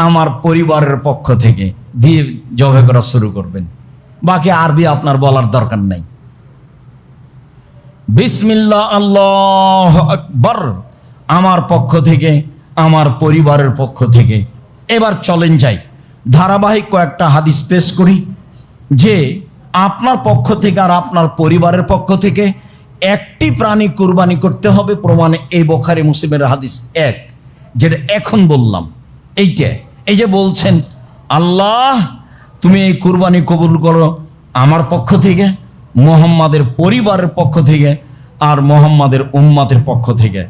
আমার পরিবারের পক্ষ থেকে দিয়ে জবে করা শুরু করবেন। বাকি আরবি আপনার বলার দরকার নাই। বিসমিল্লাহ আল্লাহু আকবার, আমার পক্ষ থেকে, আমার পরিবারের পক্ষ থেকে। এবার চলেন যাই, ধারাবাহিক কয়েকটা হাদিস পেশ করি যে আপনার পক্ষ থেকে আর আপনার পরিবারের পক্ষ থেকে একটি প্রাণী কুরবানি করতে হবে। প্রমাণে এই বুখারী মুসলিমের হাদিস 1, যেটা এখন বললাম। এইটা, এই যে বলছেন আল্লাহ তুমি এই কুরবানি কবুল করো আমার পক্ষ থেকে, মোহাম্মদের পরিবারের পক্ষ থেকে আর মোহাম্মদের উম্মতের পক্ষ থেকে।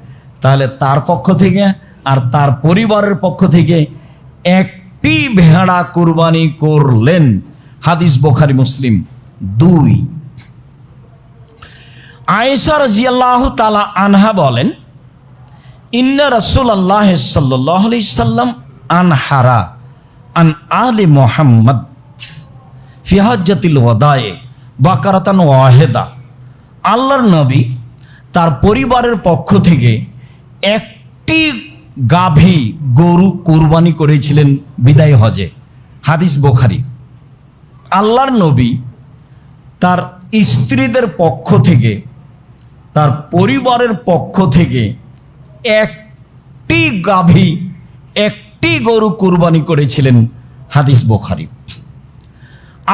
তাহলে তার পক্ষ থেকে আর তার পরিবারের পক্ষ থেকে একটি ভেড়া কুরবানি করলেন। হাদিস বুখারী মুসলিম 2। আয়েশা রাদিয়াল্লাহু তাআলা আনহা বলেন, ইন্না রাসূলুল্লাহ সাল্লাল্লাহু আলাইহি সাল্লাম আনহারা আন আলি মুহাম্মদ ফি হাজ্জাতিল ওয়াদায়ে বাকারাতান ওয়াহিদা। আল্লাহর নবী তার পরিবারের পক্ষ থেকে একটি গাভী গরু কুরবানি করেছিলেন বিদায় হজে। হাদিস বুখারী। আল্লাহর নবী তার স্ত্রীদের পক্ষ থেকে, তার পরিবারের পক্ষ থেকে একটি গাভী, একটি গরু কুরবানি করেছিলেন। হাদিস বুখারী।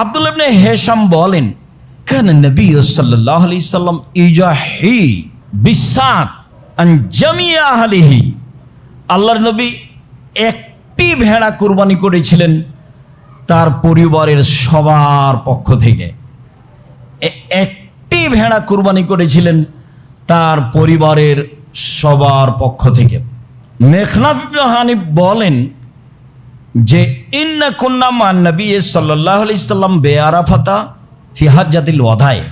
আব্দুল্লাহ ইবনে হিশাম বলেন, কানা নবী সাল্লাল্লাহু আলাইহি সাল্লাম ইজাহি বিসাত আন জামিয়া আহলিহি। আল্লাহর নবী একটি ভেড়া কুরবানি করেছিলেন তার পরিবারের সবার পক্ষ থেকে। একটি ভেড়া কুরবানি করেছিলেন তার পরিবারের সবার পক্ষ থেকে। মেখনাফ ইবনে হানিফ বলেন যে ইন্না কুন্না মান নবী সাল্লাল্লাহু আলাইহি সাল্লাম বেআরাফাতা ফি হাজ্জাতিল ওয়াদায়ে।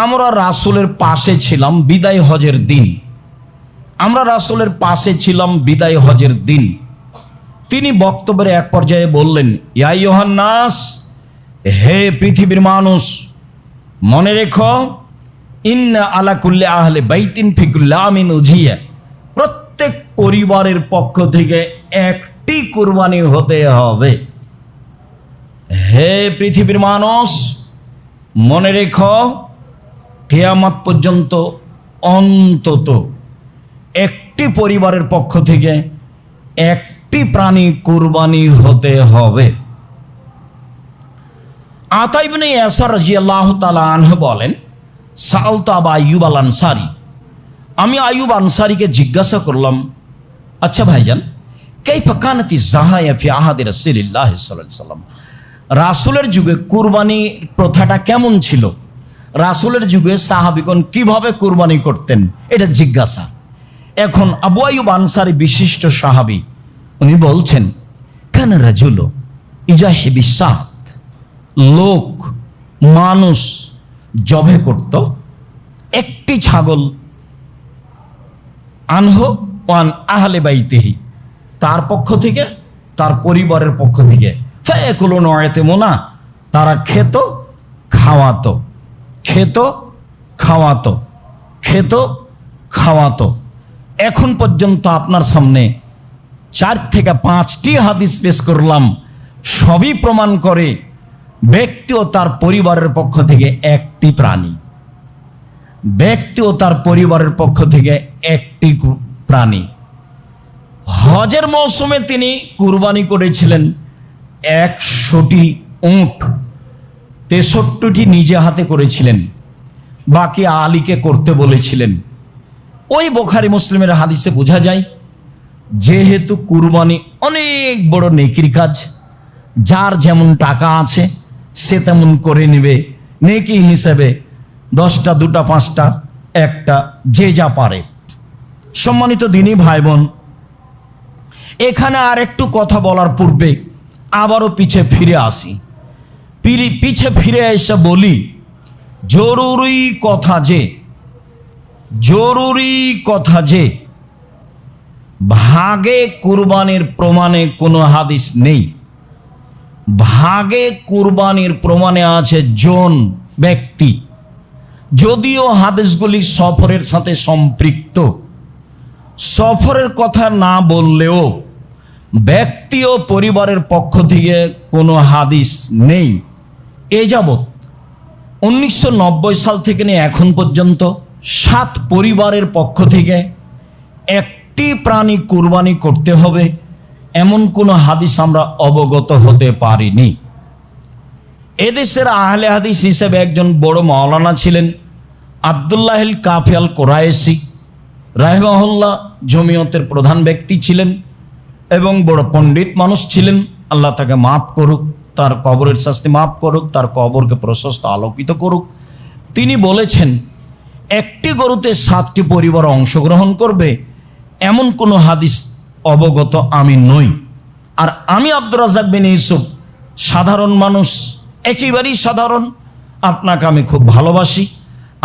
আমরা রাসূলের পাশে ছিলাম বিদায় হজের দিন। আমরা রাসূলের পাশে ছিলাম বিদায় হজের দিন। তিনি বক্তব্যের এক পর্যায়ে বললেন, ইয়া আইয়ুহান নাস, হে পৃথিবীর মানুষ, মনে রেখো ইন্না আলা কুল্লি আহলি বাইতিন ফি কুল্লি আমিন উযিয়া, প্রত্যেক পরিবারের পক্ষ থেকে একটি কুরবানি হতে হবে। হে পৃথিবীর মানুষ, মনে রেখো কিয়ামত পর্যন্ত অন্তত একটি পরিবারের পক্ষ থেকে একটি প্রাণী কুরবানি হতে হবে। আতা ইবনে ইয়াসার রাদিয়াল্লাহু তাআলা আনহু বলেন, সাআলতু আবু আইয়ুব আল আনসারী, আমি আইয়ুব আনসারীকে জিজ্ঞাসা করলাম, আচ্ছা ভাইজান, কাইফা কানাতি যাহায়া ফি আহাদি রাসূলিল্লাহ সাল্লাল্লাহু আলাইহি সাল্লাম, রাসূলের যুগে কুরবানি প্রথাটা কেমন ছিল? রাসূলের যুগে সাহাবীগণ কিভাবে কুরবানি করতেন? এটা জিজ্ঞাসা। এখন আবু আইয়ুব আনসারী বিশিষ্ট সাহাবী, উনি বলছেন, কানা রাজুলু ইজাহি বিসাত, লোক মানুষ জবে করত একটি ছাগল, আনহু ওয়ান আহলে বাইতিহি, তার পক্ষ থেকে, তার পরিবারের পক্ষ থেকে। ফায়াকুলুনা ওয়া ইয়াতিমুনা, তারা খেত খাওয়াতো, খেত খাওয়াতো, খেত খাওয়াতো। এখন পর্যন্ত আপনার সামনে 4 থেকে 5টি হাদিস পেশ করলাম, সবই প্রমাণ করে ব্যক্তি ও তার পরিবারের পক্ষ থেকে একটি প্রাণী, ব্যক্তি ও তার পরিবারের পক্ষ থেকে একটি প্রাণী। হজের মৌসুমে তিনি কুরবানি করেছিলেন 100টি উট, 63টি নিজে হাতে করেছিলেন, বাকি আলীকে করতে বলেছিলেন। ওই বুখারী মুসলিমের হাদিসে বোঝা যায় যেহেতু কুরবানি অনেক বড় নেকির কাজ, যার যেমন টাকা আছে সে তেমন করে নেবে নেকি হিসেবে, 10টা 2টা 5টা 1টা, যে যা পারে। সম্মানিত দিনী ভাই বোন, এখানে আর একটু কথা বলার পূর্বে আবারও পিছে ফিরে আসি। পিছে ফিরে এসে বলি, জরুরি কথা যে ভাগে কুরবানির প্রমাণে কোনো হাদিস নেই। ভাগে কুরবানির প্রমাণে আছে জন, ব্যক্তি। যদিও হাদিসগুলি সফরের সাথে সম্পৃক্ত, সফরের কথা না বললেও ব্যক্তি ও পরিবারের পক্ষ থেকে কোনো হাদিস নেই। এ যাবৎ 1990 সাল থেকে নিয়ে এখন পর্যন্ত 7 পরিবারের পক্ষ থেকে একটি প্রাণী কুরবানি করতে হবে এমন কোনো হাদিস আমরা অবগত হতে পারিনি। এদেশের আহলে হাদিস হিসেবে একজন বড় মাওলানা ছিলেন আব্দুল্লাহ কাফি আল কোরাইশি রাহিমাহুল্লাহ, জমিয়তের প্রধান ব্যক্তি ছিলেন এবং বড় পণ্ডিত মানুষ ছিলেন। আল্লাহ তাকে মাফ করুক, তার কবরের শাস্তি মাফ করুক, তার কবরকে প্রশস্ত আলোকিত করুক। তিনি বলেছেন, একটি গরুতে 7টি পরিবার অংশগ্রহণ করবে এমন কোনো হাদিস অবগত আমি নই। আর আমি আব্দুর রাজ্জাক বিন ইউসুফ সাধারণ মানুষ, একেবারেই সাধারণ। আপনাকে আমি খুব ভালোবাসি।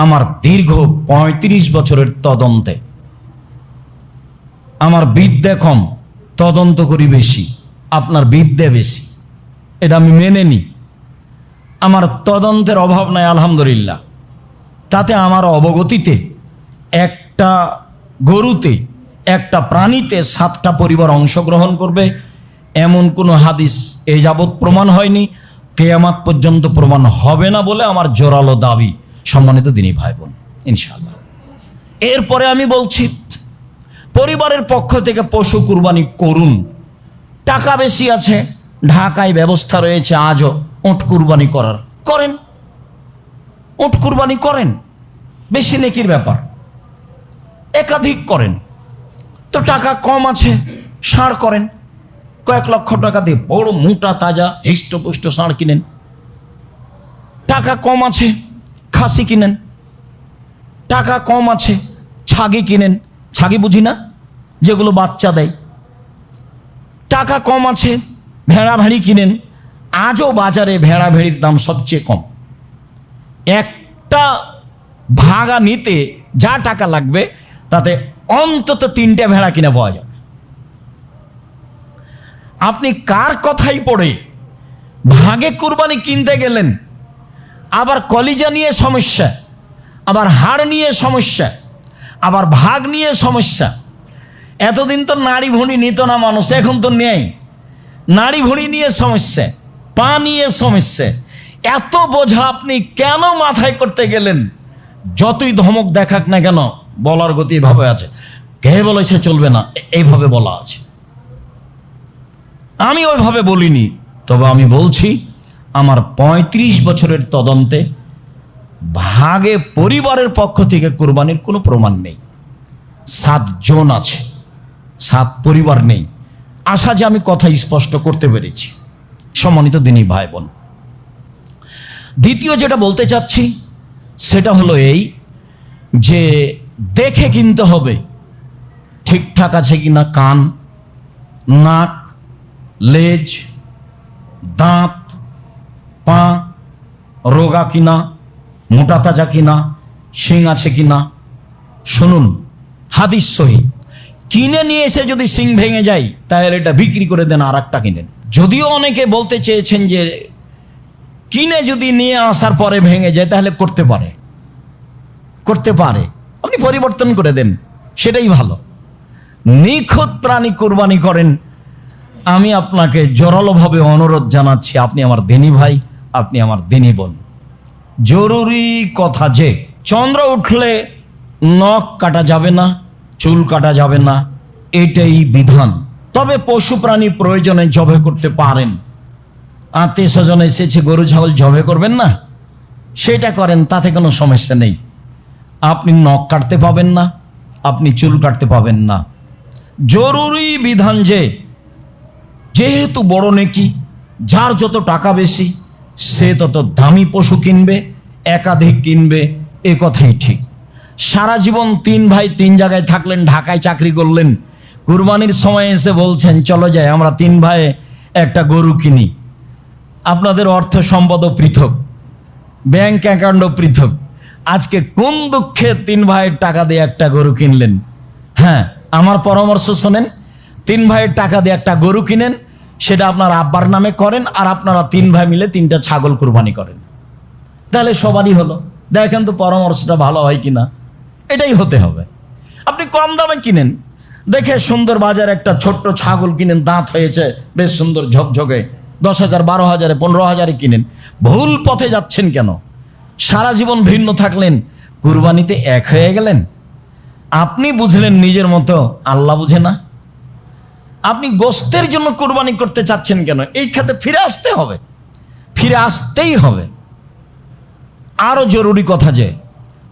আমার দীর্ঘ 35 বছরের তদন্তে আমার বিদ্যা কম, তদন্ত করি বেশি, আপনার বিদ্যা বেশি, এটা আমি মেনে নিই। আমার তদন্তের অভাব নাই আলহামদুলিল্লাহ। তাতে আমার অবগতিতে একটা গরুতে, একটা প্রাণীতে 7টা পরিবার অংশগ্রহণ করবে এমন কোনো হাদিস এ যাবৎ প্রমাণ হয়নি, কিয়ামত পর্যন্ত প্রমাণ হবে না বলে আমার জোরালো দাবি। সম্মানিত দিনী ভাই বোন, ইনশাআল্লাহ। এরপরে আমি বলছি, পরিবারের পক্ষ থেকে পশু কুরবানি করুন। টাকা বেশি আছে, ঢাকায় ব্যবস্থা রয়েছে আজও উট কুরবানি করার, করেন। উট কুরবানি করেন, বেশি নেকির ব্যাপার, একাধিক করেন। তো টাকা কম আছে, ষাঁড় করেন। কয়েক লক্ষ টাকা দিয়ে বড় মোটা তাজা হৃষ্টপুষ্ট ষাঁড় কিনেন। টাকা কম আছে, খাসি কিনেন। টাকা কম আছে, ছাগি কিনেন। ছাগি বুঝি না, যেগুলো বাচ্চা দেয়। টাকা কম আছে, ভেড়া ভেড়ি কিনেন। আজও বাজারে ভেড়া ভেড়ির দাম সবচেয়ে কম। একটা ভাগা নিতে যা টাকা লাগবে তাতে অন্তত 3টে ভেড়া কিনে পাওয়া যাবে। আপনি কার কথাই পড়ে ভাগে কুরবানি কিনতে গেলেন, আবার কলিজা নিয়ে সমস্যা, আবার হাড় নিয়ে সমস্যা, আবার ভাগ নিয়ে সমস্যা। এতদিন তো নাড়ি ভুঁড়ি নিত না মানুষ, এখন তো নেই। নাড়ি ভুঁড়ি নিয়ে সমস্যা, পা নিয়ে সমস্যা। এত বোঝা আপনি কেন মাথায় করতে গেলেন? যতই ধমক দেখাক না কেন, বলার গতি এভাবে আছে। কে বলেছে চলবে না, এইভাবে বলা আছে। আমি ওইভাবে বলিনি, তবে আমি বলছি আমার 35 বছরের তদন্তে ভাগে পরিবারের পক্ষ থেকে কুরবানির কোনো প্রমাণ নেই। 7 জন আছে, 7 পরিবার নেই। আশা যে আমি কথা স্পষ্ট করতে পেরেছি। সম্মানিত দিনী ভাই বোন, দ্বিতীয় যেটা বলতে চাচ্ছি সেটা হলো এই যে দেখে কিনতে হবে ঠিকঠাক আছে কিনা, কান, নাক, লেজ, দাঁত, পা রোগা কিনা, মোটা তাজা কিনা, শিং আছে কিনা। শুনুন, হাদিস সহি। কিনে নিয়ে এসে যদি শিং ভেঙে যায় তাহলে এটা বিক্রি করে দেন, আর একটা কিনেন। যদিও অনেকে বলতে চেয়েছেন যে কিনে যদি নিয়ে আসার পরে ভেঙে যায় তাহলে করতে পারে, আপনি পরিবর্তন করে দেন, সেটাই ভালো। নিখুঁত প্রাণী কুরবানি করেন। আমি আপনাকে জোরালোভাবে অনুরোধ জানাচ্ছি, আপনি আমার দিনী ভাই, আপনি আমার দিনী বোন। জরুরি কথা যে চন্দ্র উঠলে নখ কাটা যাবে না, চুল কাটা যাবে না, এটাই বিধান। তবে পশু প্রাণী প্রয়োজনে জবে করতে পারেন। আত্মীয় স্বজন এসেছে, গরু ছাগল জবে করবেন না, সেটা করেন, তাতে কোনো সমস্যা নেই। আপনি নখ কাটতে পাবেন না, আপনি চুল কাটতে পাবেন না। জরুরি বিধান যে যেহেতু বড় নেকি, যার যত টাকা বেশি সে তত দামি পশু কিনবে, একাধিক কিনবে, এ কথাই ঠিক। সারা জীবন 3 ভাই 3 জায়গায় থাকলেন, ঢাকায় চাকরি করলেন, কুরবানির সময় এসে বলছেন চলো যাই আমরা 3 ভাই একটা গরু কিনি। আপনাদের অর্থ সম্পদও পৃথক, ব্যাংক অ্যাকাউন্টও পৃথক। আজকে কোন দুঃখে 3 ভাইয়ের টাকা দিয়ে একটা গরু কিনলেন? হ্যাঁ, আমার পরামর্শ শোনেন, 3 ভাইয়ের টাকা দিয়ে একটা গরু কিনেন, সেটা আপনার আব্বার নামে করেন, আর আপনারা 3 ভাই মিলে 3টা ছাগল কুরবানি করেন। তাহলে সবারই হলো। দেখেন তো পরামর্শটা ভালো হয় কিনা। এটাই হতে হবে। আপনি কম দামে কিনেন, দেখে সুন্দর বাজার একটা ছোট্ট ছাগল কিনেন, দাঁত হয়েছে বেশ সুন্দর ঝকঝকে, 10,000, 12,000, 15,000 কিনেন। ভুল পথে যাচ্ছেন কেন? সারা জীবন ভিন্ন থাকলেন, কুরবানিতে এক হয়ে গেলেন। আপনি বুঝলেন নিজের মতো, আল্লাহ বুঝে না। আপনি গোস্তের জন্য কুরবানি করতে চাচ্ছেন কেন? এই খাতে ফিরে আসতে হবে, ফিরে আসতেই হবে। আরো জরুরি কথা যে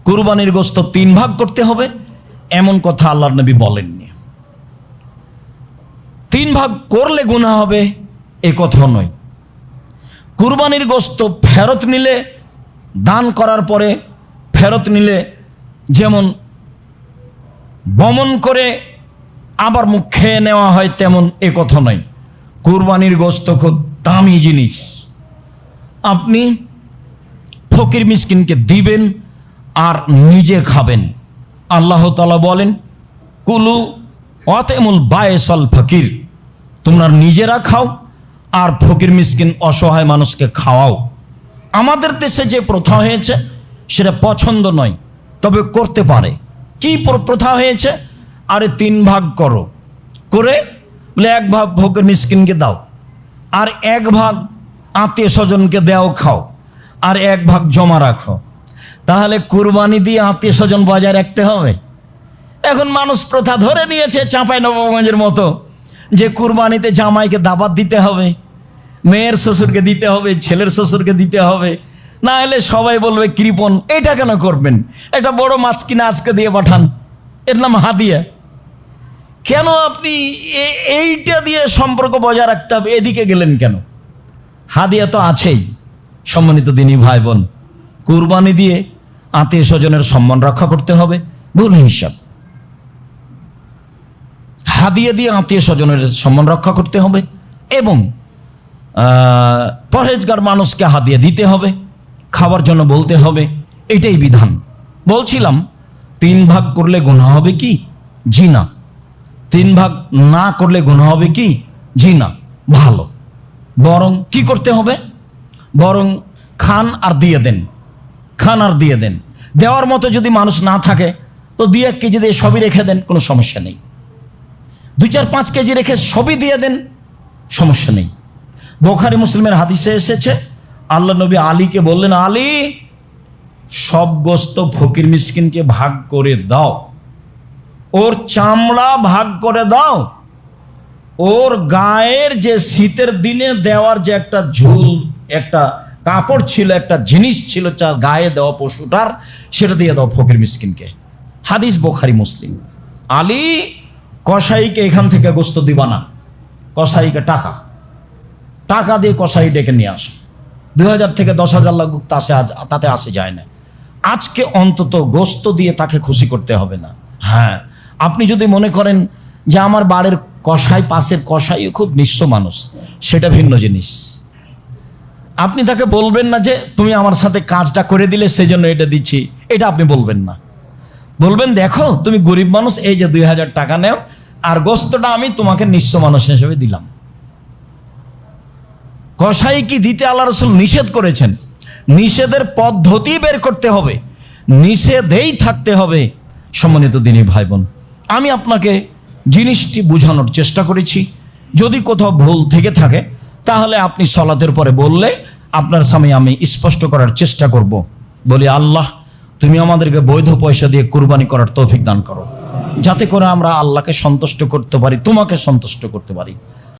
কুরবানির গোস্ত 3 ভাগ করতে হবে, এমন কথা আল্লাহর নবী বলেননি। 3 ভাগ করলে গুনাহ হবে এ কথা নয়। কুরবানির গোস্ত ফেরত নিলে, দান করার পরে ফেরত নিলে যেমন বমন করে আবার মুখ খেয়ে নেওয়া হয় তেমন এ কথা নয়। কুরবানির গোস্ত খুব দামি জিনিস। আপনি ফকির মিসকিনকে দিবেন আর নিজে খাবেন। আল্লাহ তাআলা বলেন কুলু ওয়াতেমুল বায়েসাল ফকির, তোমরা নিজেরা খাও আর ফকির মিসকিন অসহায় মানুষকে খাওয়াও। আমাদের দেশে যে প্রথা হয়েছে সেটা পছন্দ নয়, তবে করতে পারে। কি প্রথা হয়েছে? আরে 3 ভাগ করো, করে বলে 1 ভাগ ফকির মিসকিনকে দাও, আর 1 ভাগ আত্মীয় স্বজনকে দেও খাও, আর 1 ভাগ জমা রাখো। তাহলে কুরবানি দিয়ে আত্মীয় স্বজন বজায় রাখতে হবে। এখন মানুষ প্রথা ধরে নিয়েছে চাঁপাইনবাবগঞ্জের মতো, যে কুরবানিতে জামাইকে দাবাত দিতে হবে, মেয়ের শ্বশুরকে দিতে হবে, ছেলের শ্বশুরকে দিতে হবে, না হলে সবাই বলবে কৃপণ। এটা কেন করবেন? একটা বড় মাছ কিনে আজকে দিয়ে পাঠান, এর নাম হাদিয়া। কেন আপনি এইটা দিয়ে সম্পর্ক বজায় রাখতে হবে? এদিকে গেলেন কেন? হাদিয়া তো আছেই। সম্মানিত দিনী ভাই বোন, কুরবানি দিয়ে আত্মীয় স্বজনের সম্মান রক্ষা করতে হবে, ভুল হিসাব। হাদিয়া দিয়ে আত্মীয় স্বজনের সম্মান রক্ষা করতে হবে এবং পরহেজগার মানুষকে হাদিয়া দিতে হবে, খাবার জন্য বলতে হবে, এটাই বিধান। বলছিলাম 3 ভাগ করলে গুনাহ হবে কি? জি না। 3 ভাগ না করলে গুনাহ হবে কি? জি না। ভালো। বরং কি করতে হবে? বরং খান আর দিয়ে দেন, খান আর দিয়ে দেন। দেওয়ার মতো যদি মানুষ না থাকে তো 2-1 কেজি দিয়ে সবই রেখে দেন, কোনো সমস্যা নেই। 2-4-5 কেজি রেখে সবই দিয়ে দেন, সমস্যা নেই। বুখারী মুসলিমের হাদিসে এসেছে, আল্লাহ নবী আলীকে বললেন, আলী সব গোস্ত ফকির মিসকিনকে ভাগ করে দাও, ওর চামড়া ভাগ করে দাও, ওর গায়ের যে শীতের দিনে দেওয়ার যে একটা ঝুল, একটা কাপড় ছিল, একটা জিনিস ছিল যা গায়ে দেওয়া পশুটার, সেটা দিয়ে দাও ফকির মিসকিনকে। হাদিস বুখারী মুসলিম। আলী কসাইকে এখান থেকে গোস্ত দিবা না, কসাইকে টাকা দিয়ে কসাই ডেকে নিয়ে আসো। 2,000 থেকে 10,000 লাগুক তাতে আসে যায় না। আজকে অন্তত গোস্ত দিয়ে তাকে খুশি করতে হবে না। হ্যাঁ, আপনি যদি মনে করেন যে আমার বাড়ির কসাই, পাশের কসাই খুব নিঃস্ব মানুষ, সেটা ভিন্ন জিনিস। আপনি তাকে বলবেন না যে তুমি আমার সাথে কাজটা করে দিলে সেজন্য এটা দিচ্ছি, এটা আপনি বলবেন না। বলবেন দেখো তুমি গরিব মানুষ, এই যে 2,000 টাকা নেও, আর গোস্তটা আমি তোমাকে নিঃস্ব মানুষ হিসেবে দিলাম। কসাই কি দিতে আল্লাহ রাসূল নিষেধ করেছেন? নিষেধের পদ্ধতি বের করতে হবে, নিষেধেই থাকতে হবে। সম্মানিত দিনী ভাই বোন, আমি আপনাকে জিনিসটি বোঝানোর চেষ্টা করেছি। যদি কোথাও ভুল থেকে থাকে তাহলে আপনি সালাতের পরে বললে আপনার সামনে আমি স্পষ্ট করার চেষ্টা করব। বলি আল্লাহ তুমি আমাদেরকে বৈধ পয়সা দিয়ে কুরবানি করার তৌফিক দান করো, যাতে করে আমরা আল্লাহকে সন্তুষ্ট করতে পারি, তোমাকে সন্তুষ্ট করতে পারি।